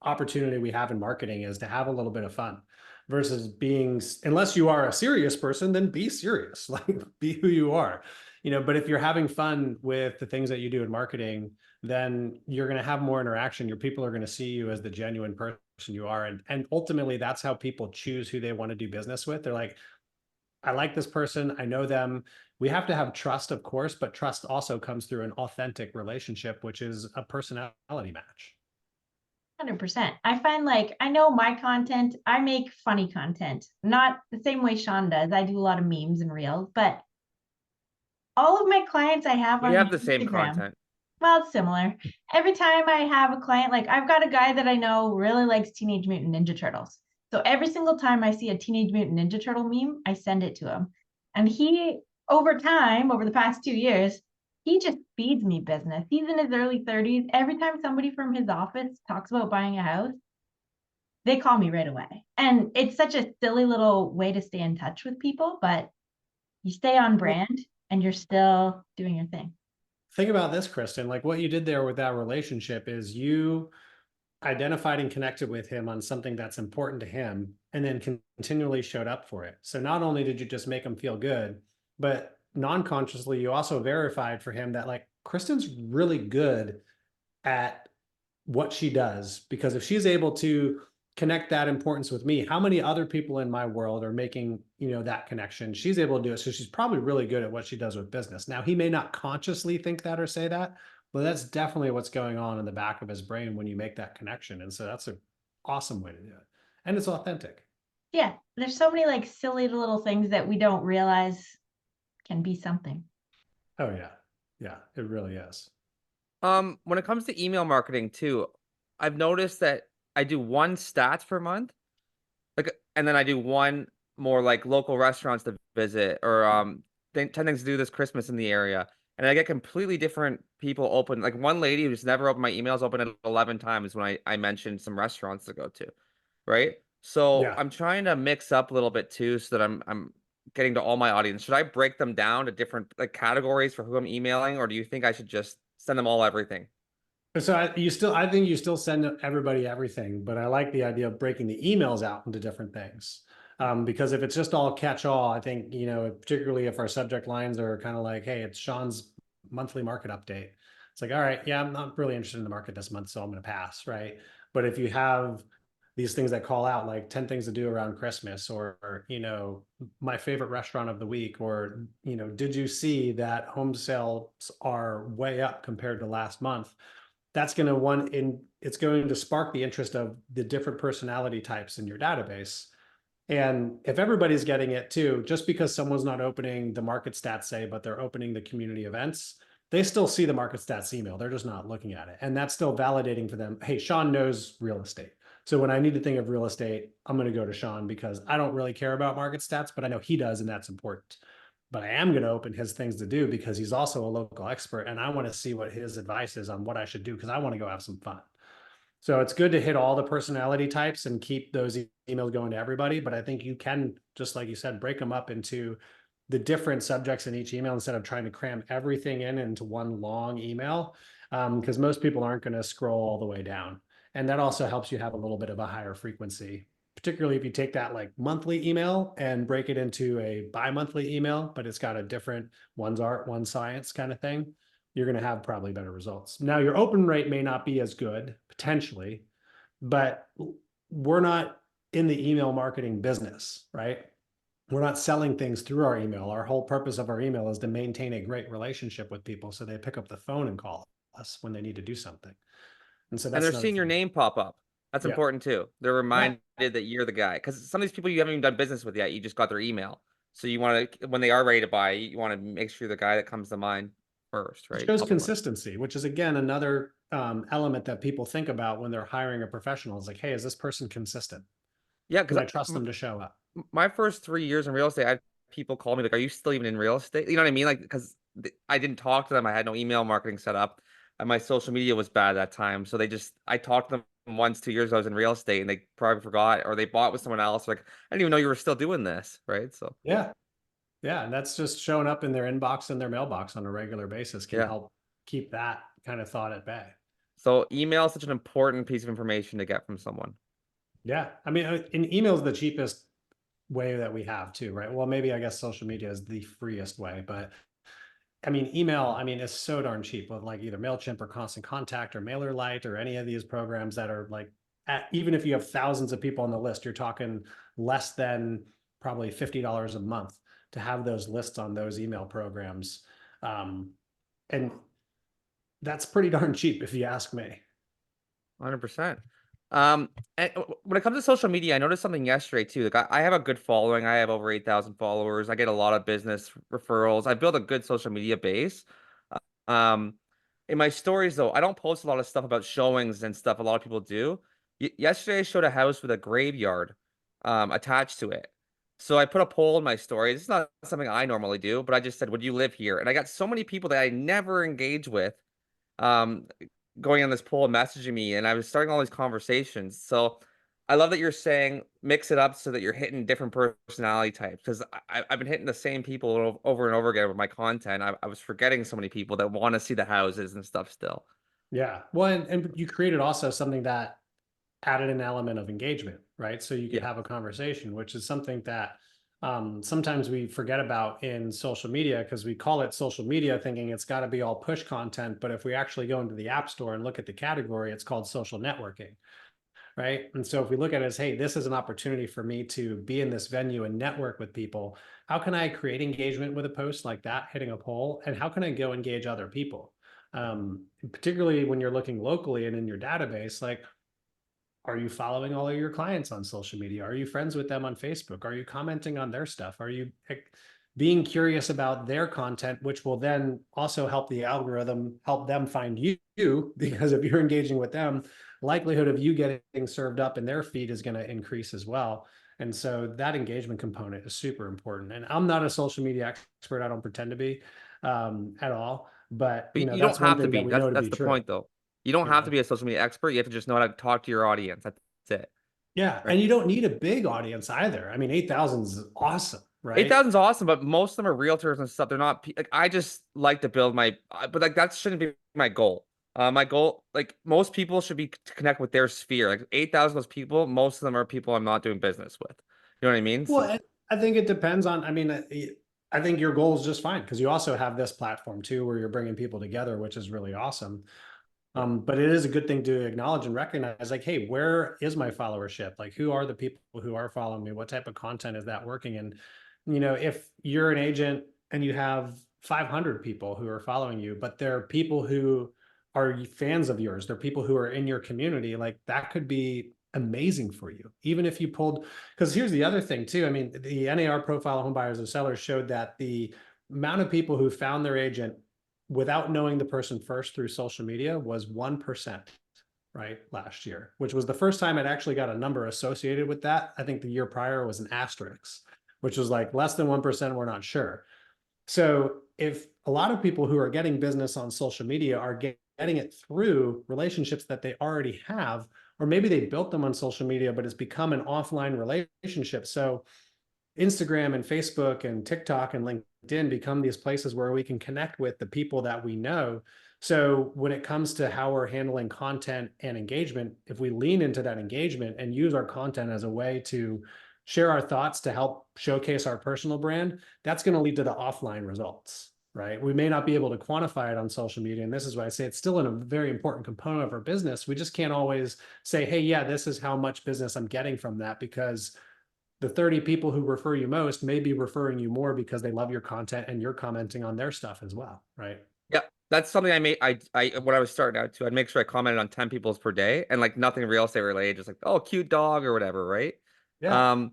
opportunity we have in marketing, is to have a little bit of fun versus being, unless you are a serious person, then be serious, like be who you are, but if you're having fun with the things that you do in marketing, then you're going to have more interaction. Your people are going to see you as the genuine person you are. And ultimately that's how people choose who they want to do business with. They're like, I like this person. I know them. We have to have trust, of course, but trust also comes through an authentic relationship, which is a personality match. 100%. I find like I know my content, I make funny content, not the same way Sean does. I do a lot of memes and reels, but all of my clients I have We on my have the same Instagram, content. well, it's similar. Every time I have a client, like I've got a guy that I know really likes Teenage Mutant Ninja Turtles. So every single time I see a Teenage Mutant Ninja Turtle meme, I send it to him. And he, over time, over the past 2 years, he just feeds me business. He's in his early 30s. Every time somebody from his office talks about buying a house, they call me right away. And it's such a silly little way to stay in touch with people, but you stay on Well, brand and you're still doing your thing. think about this, Kristen. Like what you did there with that relationship is you identified and connected with him on something that's important to him and then continually showed up for it. So not only did you just make him feel good, but non-consciously you also verified for him that like Kristen's really good at what she does, because if she's able to connect that importance with me, how many other people in my world are making that connection? She's able to do it, so she's probably really good at what she does with business. Now he may not consciously think that or say that, but that's definitely what's going on in the back of his brain when you make that connection. And so that's an awesome way to do it, and it's authentic. Yeah, there's so many like silly little things that we don't realize can be something. Oh yeah, yeah, it really is. When it comes to email marketing too, I've noticed that I do one stats per month, like, and then I do one more like local restaurants to visit or 10 things to do this Christmas in the area. And I get completely different people open. Like one lady who's never opened my emails opened it 11 times when I mentioned some restaurants to go to, right? So Yeah. I'm trying to mix up a little bit too so that I'm getting to all my audience. Should I break them down to different like categories for who I'm emailing, or do you think I should just send them all everything? So I think you still send everybody everything, but I like the idea of breaking the emails out into different things. Because if it's just all catch all, I think, particularly if our subject lines are kind of like, hey, it's Sean's monthly market update. It's like, all right, yeah, I'm not really interested in the market this month, so I'm going to pass, right? But if you have these things that call out like 10 things to do around Christmas, or my favorite restaurant of the week, or did you see that home sales are way up compared to last month? That's going to it's going to spark the interest of the different personality types in your database. And if everybody's getting it too, just because someone's not opening the market stats, say, but they're opening the community events, they still see the market stats email. They're just not looking at it. And that's still validating for them. Hey, Sean knows real estate. So when I need to think of real estate, I'm going to go to Sean because I don't really care about market stats, but I know he does, and that's important. But I am going to open his things to do because he's also a local expert, and I want to see what his advice is on what I should do because I want to go have some fun. So it's good to hit all the personality types and keep those emails going to everybody. But I think you can, just like you said, break them up into the different subjects in each email instead of trying to cram everything into one long email, because most people aren't going to scroll all the way down. And that also helps you have a little bit of a higher frequency, particularly if you take that like monthly email and break it into a bi-monthly email, but it's got a different, one's art, one's science kind of thing. You're going to have probably better results. Now your open rate may not be as good potentially, but we're not in the email marketing business, right? We're not selling things through our email. Our whole purpose of our email is to maintain a great relationship with people so they pick up the phone and call us when they need to do something. And so And that's they're another seeing your thing. name pop up. That's Yeah. important too. They're Yeah. reminded that you're the guy. Because some of these people you haven't even done business with yet. You just got their email. So you want to, when they are ready to buy, you want to make sure you're the guy that comes to mind first, It right? shows Top of mind. consistency, which is again another element that people think about when they're hiring a professional. Is like, hey, is this person consistent? Yeah, Can because I trust them to show up? my first 3 years in real estate, I had people call me like, "Are you still even in real estate?" You know what I mean? Like, because I didn't talk to them. I had no email marketing set up, and my social media was bad at that time. So I talked to them once 2 years ago. I was in real estate, and they probably forgot, or they bought with someone else. Like, I didn't even know you were still doing this, right? So Yeah. Yeah. And that's just showing up in their inbox and their mailbox on a regular basis can yeah. help keep that kind of thought at bay. So email is such an important piece of information to get from someone. Yeah. I mean, and email is the cheapest way that we have too, right? Well, maybe I guess social media is the freest way, but I mean, email, I mean, it's so darn cheap with like either MailChimp or Constant Contact or MailerLite or any of these programs that are like, even if you have thousands of people on the list, you're talking less than probably $50 a month to have those lists on those email programs. And that's pretty darn cheap if you ask me. 100%. And when it comes to social media, I noticed something yesterday too. Like I have a good following. I have over 8,000 followers. I get a lot of business referrals. I built a good social media base. Um, in my stories though, I don't post a lot of stuff about showings and stuff. A lot of people do. Yesterday, I showed a house with a graveyard, attached to it. So I put a poll in my stories. It's not something I normally do, but I just said, "Would you live here?" And I got so many people that I never engage with. Um, Going on this poll and messaging me, and I was starting all these conversations. So I love that you're saying mix it up so that you're hitting different personality types. Because I've been hitting the same people over and over again with my content. I was forgetting so many people that want to see the houses and stuff still. Yeah. Well, and you created also something that added an element of engagement, right? So you could Yeah. have a conversation, which is something that sometimes we forget about in social media because we call it social media thinking it's got to be all push content. But if we actually go into the app store and look at the category, it's called social networking, right? And so if we look at it as, hey, this is an opportunity for me to be in this venue and network with people, how can I create engagement with a post like that, hitting a poll? And how can I go engage other people? Particularly when you're looking locally and in your database, like, are you following all of your clients on social media? Are you friends with them on Facebook? Are you commenting on their stuff? Are you being curious about their content, which will then also help the algorithm help them find you? Because if you're engaging with them, likelihood of you getting served up in their feed is going to increase as well. And so that engagement component is super important. And I'm not a social media expert. I don't pretend to be at all. But But you don't that's one have to thing that be. we know to That's be the true. point though. You don't You have to know? be a social media expert. You have to just know how to talk to your audience. That's it. Yeah, Right. and you don't need a big audience either. I mean, 8,000 is awesome, right? 8,000 is awesome, but most of them are realtors and stuff. They're not like I just like to build my, but like that shouldn't be my goal. My goal, like most people should be to connect with their sphere. Like 8,000 of those people, most of them are people I'm not doing business with. You know what I mean? So Well, I think it depends on, I mean, I think your goal is just fine because you also have this platform too, where you're bringing people together, which is really awesome. yeah. But it is a good thing to acknowledge and recognize, like, hey, where is my followership? Like, who are the people who are following me? What type of content is that working? And, if you're an agent and you have 500 people who are following you, but they're people who are fans of yours, they're people who are in your community, like that could be amazing for you. Even if you pulled, because here's the other thing too. I mean, the NAR profile of home buyers and sellers showed that the amount of people who found their agent without knowing the person first through social media was 1%, right? Last year, which was the first time it actually got a number associated with that. I think the year prior was an asterisk, which was like less than 1%, we're not sure. So if a lot of people who are getting business on social media are getting it through relationships that they already have, or maybe they built them on social media, but it's become an offline relationship. So Instagram and Facebook and TikTok and LinkedIn become these places where we can connect with the people that we know. So when it comes to how we're handling content and engagement, if we lean into that engagement and use our content as a way to share our thoughts to help showcase our personal brand, that's going to lead to the offline results, right? We may not be able to quantify it on social media. And this is why I say it's still a very important component of our business. We just can't always say, hey, yeah, this is how much business I'm getting from that, because the 30 people who refer you most may be referring you more because they love your content and you're commenting on their stuff as well, right? Yeah, that's something I made. I when I was starting out too, I'd make sure I commented on 10 people's per day, and like nothing real estate related, just like, oh, cute dog or whatever, right? Yeah. Um,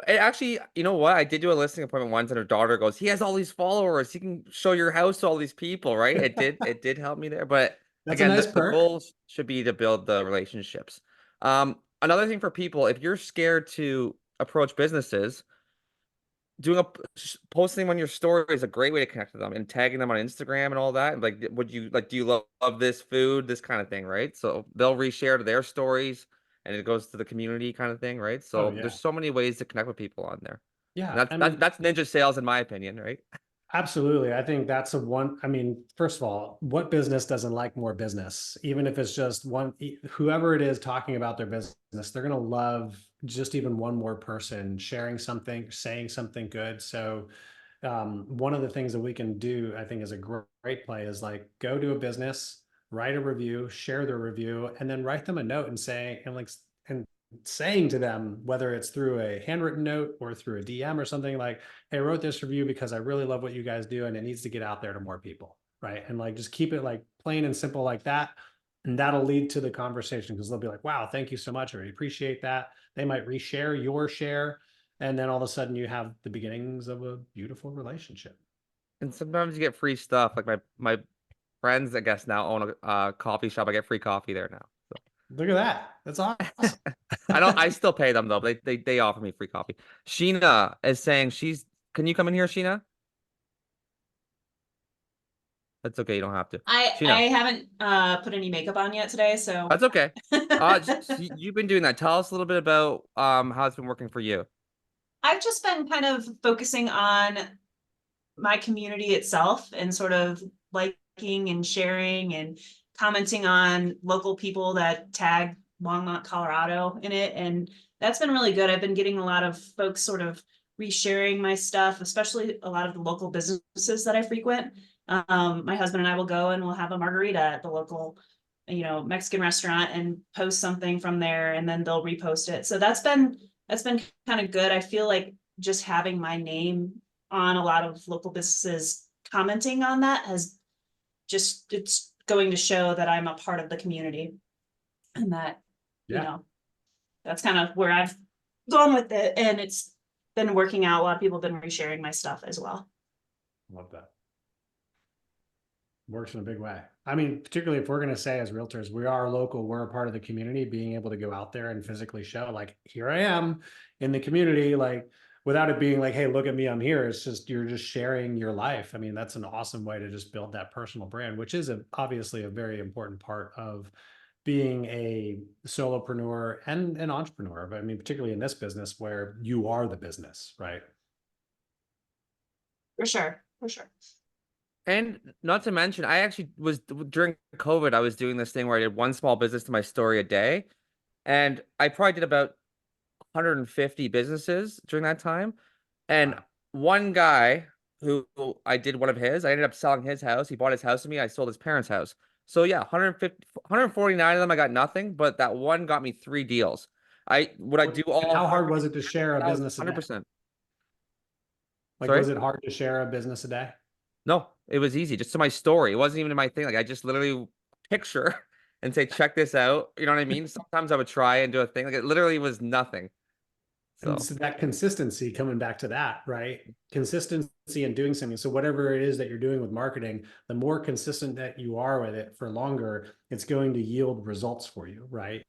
and actually, you know what? I did do a listing appointment once, and her daughter goes, "He has all these followers. He can show your house to all these people, right?" It did help me there, but That's a again, nice the perk. goals should be to build the relationships. Another thing for people, if you're scared to approach businesses, doing posting on your story is a great way to connect with them, and tagging them on Instagram and all that. Like, would you like, do you love this food, this kind of thing, right? So they'll reshare to their stories, and it goes to the community kind of thing, right? Oh So there's yeah. so many ways to connect with people on there, and Yeah. that's I that's mean, that's ninja sales in my opinion, right? absolutely. I think that's a one. I mean, first of all, what business doesn't like more business? Even if it's just one, whoever it is talking about their business, they're going to love just even one more person sharing something, saying something good. So, one of the things that we can do, I think, is a great play is like go to a business, write a review, share the review, and then write them a note and say, and saying to them, whether it's through a handwritten note or through a DM or something like, hey, I wrote this review because I really love what you guys do and it needs to get out there to more people. Right. And like, just keep it like plain and simple like that. And that'll lead to the conversation because they'll be like, wow, thank you so much. I really appreciate that. They might reshare your share. And then all of a sudden you have the beginnings of a beautiful relationship. And sometimes you get free stuff. Like my friends, I guess, now own a coffee shop. I get free coffee there now. So Look at that. That's awesome. I don't. I still pay them though. But they offer me free coffee. Sheena is saying she's. Can you come in here, Sheena? That's okay. You don't have to. I Sheena, haven't put any makeup on yet today, so that's okay. You've been doing that. Tell us a little bit about how it's been working for you. I've just been kind of focusing on my community itself and sort of liking and sharing and commenting on local people that tag Longmont, Colorado in it. And that's been really good. I've been getting a lot of folks sort of resharing my stuff, especially a lot of the local businesses that I frequent. My husband and I will go and we'll have a margarita at the local, Mexican restaurant and post something from there, and then they'll repost it. So that's been kind of good. I feel like just having my name on a lot of local businesses commenting on that it's going to show that I'm a part of the community, and that, Yeah. that's kind of where I've gone with it. And it's been working out. A lot of people have been resharing my stuff as well. Love that. Works in a big way. I mean, particularly if we're going to say as realtors, we are local, we're a part of the community, being able to go out there and physically show like, here I am in the community, like without it being like, hey, look at me, I'm here. It's just, you're just sharing your life. I mean, that's an awesome way to just build that personal brand, which is obviously a very important part of being a solopreneur and an entrepreneur. But I mean, particularly in this business where you are the business, right? For sure. For sure. And not to mention, I actually was during COVID, I was doing this thing where I did one small business to my story a day. And I probably did about 150 businesses during that time. And Wow. one guy who I did one of his, I ended up selling his house. He bought his house to me. I sold his parents' house. So yeah, 150, 149 of them, I got nothing, but that one got me 3 deals. Would I do And all how hard was it to share a business a day? 100%. Like, Sorry? was it hard to share a business a day? No, it was easy. Just to my story. It wasn't even my thing. Like I just literally picture and say, check this out. You know what I mean? Sometimes I would try and do a thing. Like it literally was nothing. And So so that consistency, coming back to that, right? Consistency in doing something. So whatever it is that you're doing with marketing, the more consistent that you are with it for longer, it's going to yield results for you, right?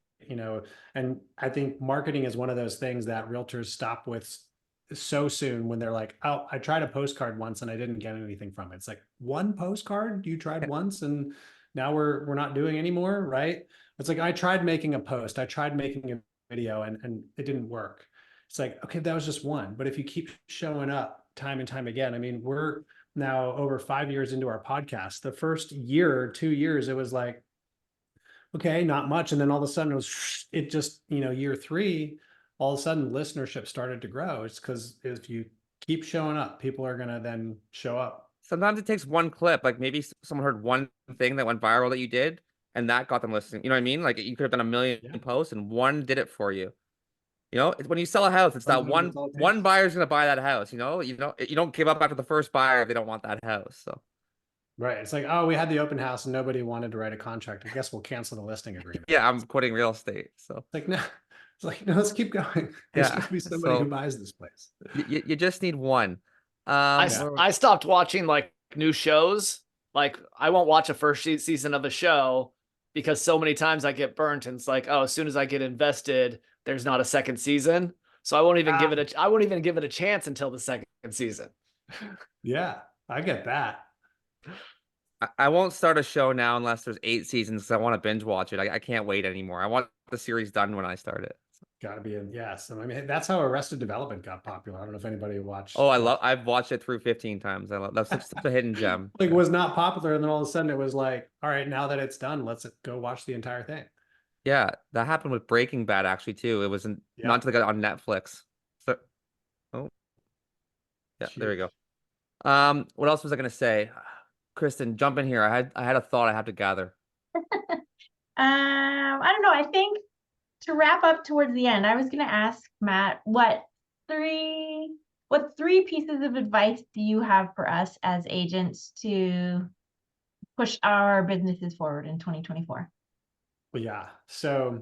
And I think marketing is one of those things that realtors stop with so soon when they're like, oh, I tried a postcard once and I didn't get anything from it. It's like, one postcard you tried once and now we're not doing anymore, right? It's like, I tried making a post, I tried making a video and it didn't work. It's like, okay, that was just one. But if you keep showing up time and time again, I mean, we're now over 5 years into our podcast. The first year or 2 years, it was like, okay, not much. And then all of a sudden it just, year 3, all of a sudden listenership started to grow. It's because if you keep showing up, people are going to then show up. sometimes it takes one clip. Like maybe someone heard one thing that went viral that you did, and that got them listening. You know what I mean? Like you could have done a million Yeah. posts, and one did it for you. You know, when you sell a house, it's that Sometimes that's all it one takes. buyer's gonna buy that house. You don't give up after the first buyer if they don't want that house. So Right. It's like, oh, we had the open house and nobody wanted to write a contract. I guess we'll cancel the listing agreement. yeah, I'm quitting real estate. So It's like, no, it's like, no, let's keep going. There's yeah, gonna be somebody who so buys this place. you just need one. Yeah. I stopped watching like new shows. Like I won't watch a first season of a show because so many times I get burnt and it's like, oh, as soon as I get invested, there's not a second season. So I won't even give it a chance until the second season. Yeah, I get that. I won't start a show now unless there's 8 seasons because I want to binge watch it. I can't wait anymore. I want the series done when I start it. Gotta be in, yes. And I mean, that's how Arrested Development got popular. I don't know if anybody watched. Oh, I've watched it through 15 times. I love that's such a hidden gem. Like, was not popular, and then all of a sudden it was like, all right, now that it's done, let's go watch the entire thing. Yeah, that happened with Breaking Bad actually too. It wasn't Yeah. not until they got on Netflix. So, oh, yeah, there we Huge. go. What else was I gonna say? Kristen, jump in here. I had a thought I have to gather. I don't know. I think to wrap up towards the end, I was going to ask Matt, what three pieces of advice do you have for us as agents to push our businesses forward in 2024? Well, yeah. So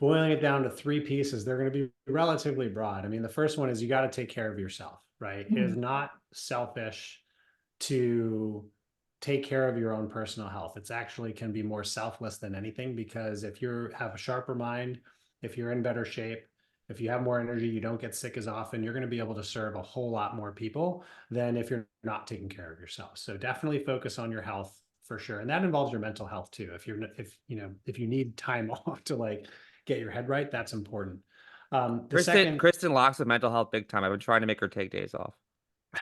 boiling it down to 3 pieces, they're going to be relatively broad. I mean, the first one is you got to take care of yourself, right? It is not selfish to take care of your own personal health. It's actually can be more selfless than anything, because if you have a sharper mind, if you're in better shape, if you have more energy, you don't get sick as often, you're going to be able to serve a whole lot more people than if you're not taking care of yourself. So definitely focus on your health for sure. And that involves your mental health too. If you need time off to like get your head right, that's important. Kristen locks with mental health big time. I've been trying to make her take days off.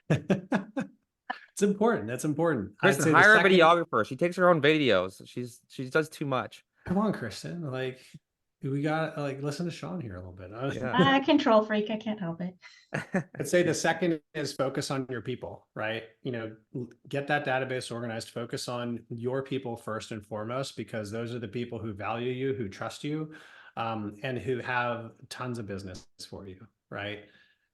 It's important. That's important. Kristen, hire a videographer. She takes her own videos. She does too much. Come on, Kristen. Like, we got like listen to Sean here a little bit. Yeah. Control freak. I can't help it. I'd say the second is focus on your people, right? Get that database organized, focus on your people first and foremost, because those are the people who value you, who trust you, and who have tons of business for you, right?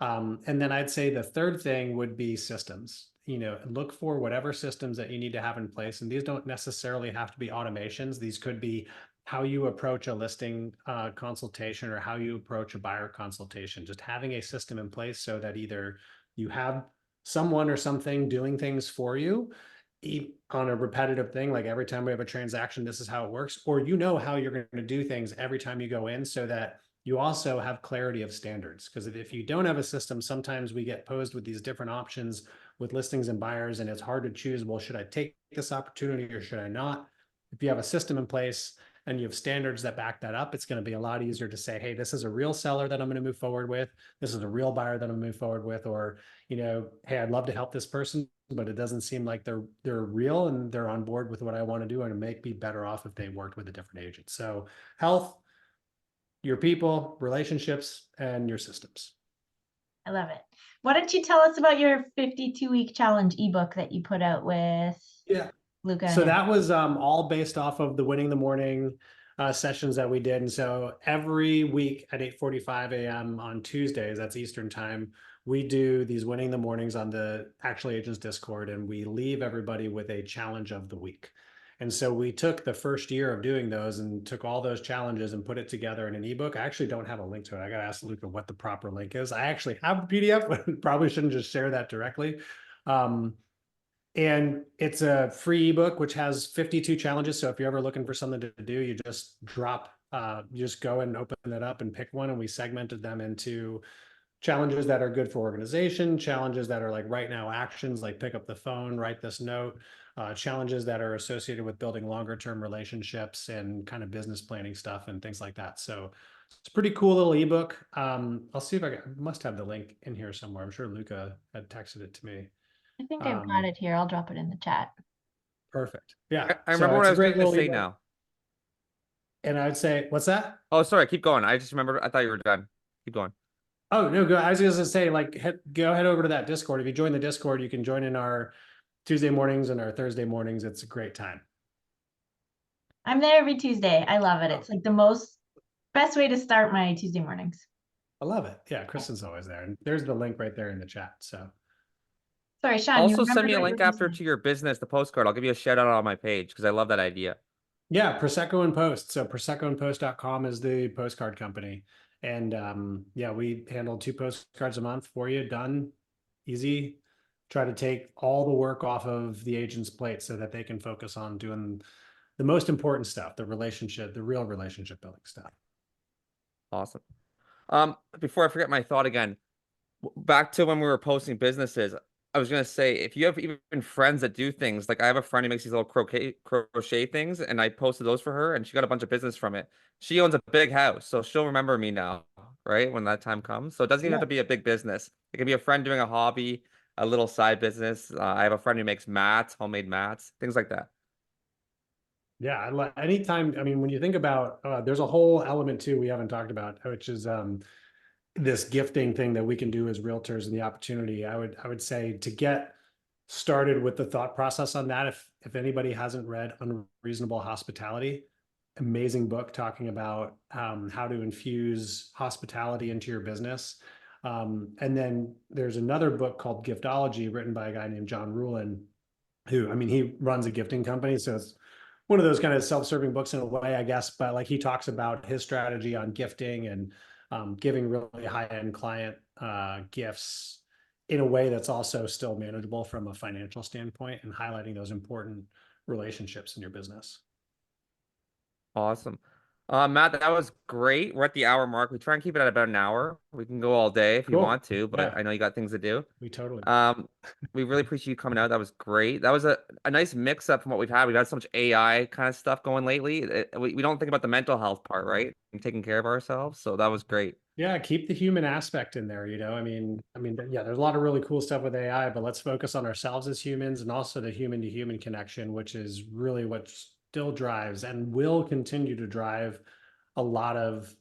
And then I'd say the third thing would be systems. Look for whatever systems that you need to have in place. And these don't necessarily have to be automations. These could be how you approach a listing consultation or how you approach a buyer consultation. Just having a system in place so that either you have someone or something doing things for you on a repetitive thing, like every time we have a transaction, this is how it works, or how you're going to do things every time you go in, so that you also have clarity of standards. Because if you don't have a system, sometimes we get posed with these different options with listings and buyers, and it's hard to choose, well, should I take this opportunity or should I not? If you have a system in place and you have standards that back that up, it's going to be a lot easier to say, hey, this is a real seller that I'm going to move forward with. This is a real buyer that I'm going to move forward with. Or, hey, I'd love to help this person, but it doesn't seem like they're real and they're on board with what I want to do, and it may be better off if they worked with a different agent. So health, your people, relationships, and your systems. I love it. Why don't you tell us about your 52-week challenge ebook that you put out with Luca? So that was all based off of the Winning the Morning sessions that we did. And so every week at 8:45 a.m. on Tuesdays, that's Eastern time, we do these Winning the Mornings on the Actual Agents Discord, and we leave everybody with a challenge of the week. And so we took the first year of doing those and took all those challenges and put it together in an ebook. I actually don't have a link to it. I got to ask Luca what the proper link is. I actually have a PDF, but probably shouldn't just share that directly. And it's a free ebook, which has 52 challenges. So if you're ever looking for something to do, you just you just go and open it up and pick one. And we segmented them into challenges that are good for organization, challenges that are like right now actions, like pick up the phone, write this note, challenges that are associated with building longer term relationships and kind of business planning stuff and things like that. So it's a pretty cool little ebook. I'll see if I must have the link in here somewhere. I'm sure Luca had texted it to me. I think I've got it here. I'll drop it in the chat. Perfect. Yeah. I remember what I was going to say now. And I'd say, what's that? Oh, sorry. Keep going. I just remembered. I thought you were done. Keep going. Oh, no, go. I was just going to say, like, go head over to that Discord. If you join the Discord, you can join in our Tuesday mornings and our Thursday mornings. It's a great time. I'm there every Tuesday. I love it. Oh. It's like the best way to start my Tuesday mornings. I love it. Yeah, Kristen's always there. And there's the link right there in the chat. So Sorry, Sean, you Also, send remembered me a what you link were gonna after say. to your business, the postcard. I'll give you a shout out on my page because I love that idea. yeah, Prosecco and Post. So proseccoandpost.com is the postcard company. And yeah, we handle 2 postcards a month for you. Done. Easy. Try to take all the work off of the agent's plate so that they can focus on doing the most important stuff, the real relationship building stuff. Awesome. Before I forget my thought again, back to when we were posting businesses, I was gonna say if you have even friends that do things, like I have a friend who makes these little crochet things, and I posted those for her, and she got a bunch of business from it. She owns a big house, so she'll remember me now, right? When that time comes. So it doesn't even have to be a big business. It can be a friend doing a hobby, a little side business. I have a friend who makes mats, homemade mats, things like that. Yeah, anytime. I mean, when you think about, there's a whole element too we haven't talked about, which is this gifting thing that we can do as realtors and the opportunity. I would say to get started with the thought process on that. If anybody hasn't read Unreasonable Hospitality, amazing book talking about how to infuse hospitality into your business. And then there's another book called Giftology, written by a guy named John Rulin, who, I mean, he runs a gifting company, so it's one of those kind of self-serving books in a way, I guess. But like he talks about his strategy on gifting and giving really high-end client gifts in a way that's also still manageable from a financial standpoint and highlighting those important relationships in your business. Awesome. Matt, that was great. We're at the hour mark. We try and keep it at about an hour. We can go all day if you Cool. want to, but Yeah, I know you got things to do. we totally. We really appreciate you coming out. That was great. That was a nice mix up from what we've had. We've had so much AI kind of stuff going lately. We don't think about the mental health part, right? And taking care of ourselves. So that was great. Yeah, keep the human aspect in there, you know. I mean, yeah, there's a lot of really cool stuff with AI, but let's focus on ourselves as humans and also the human to human connection, which is really what still drives and will continue to drive a lot of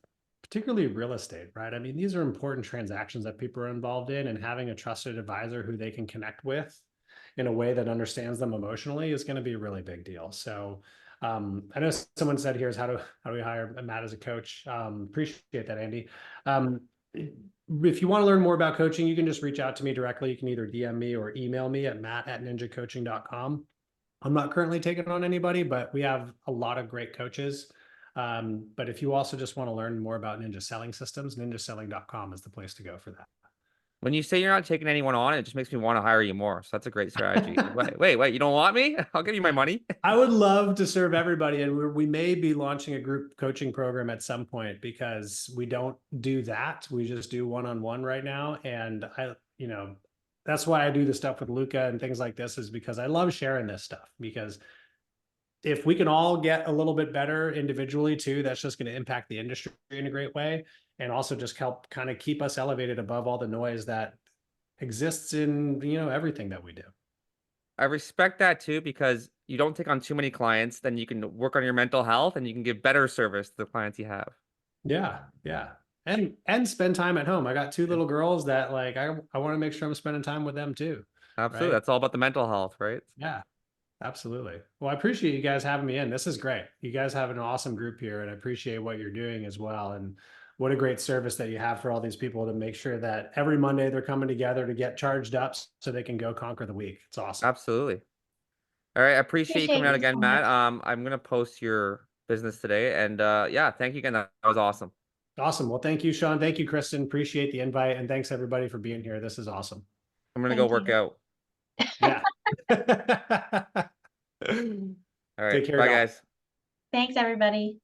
particularly real estate, right? I mean, these are important transactions that people are involved in, and having a trusted advisor who they can connect with in a way that understands them emotionally is going to be a really big deal. So I know someone said here's how do we hire Matt as a coach. Appreciate that, Andy. If you want to learn more about coaching, you can just reach out to me directly. You can either DM me or email me at matt@ninjacoaching.com. I'm not currently taking on anybody, but we have a lot of great coaches. But if you also just want to learn more about Ninja Selling Systems, ninjaselling.com is the place to go for that. When you say you're not taking anyone on, it just makes me want to hire you more. So that's a great strategy. Wait, you don't want me? I'll give you my money. I would love to serve everybody, and we may be launching a group coaching program at some point because we don't do that. We just do one-on-one right now, and that's why I do the stuff with Luca and things like this, is because I love sharing this stuff. Because if we can all get a little bit better individually too, that's just going to impact the industry in a great way, and also just help kind of keep us elevated above all the noise that exists in everything that we do. I respect that too because you don't take on too many clients, then you can work on your mental health and you can give better service to the clients you have. Yeah, yeah. And spend time at home. I got 2 little girls that like I want to make sure I'm spending time with them too. Absolutely. Right? That's all about the mental health, right? Yeah, absolutely. Well, I appreciate you guys having me in. This is great. You guys have an awesome group here, and I appreciate what you're doing as well. And what a great service that you have for all these people to make sure that every Monday they're coming together to get charged up so they can go conquer the week. It's awesome. Absolutely. All right. I appreciate you coming out you again, so Matt. much. I'm gonna post your business today. And yeah, thank you again. That was awesome. Awesome. Well, thank you, Sean. Thank you, Kristen. Appreciate the invite. And thanks everybody for being here. This is awesome. I'm gonna go Thank work you. out. Yeah. All right. Take care, Bye, y'all. guys. Thanks, everybody.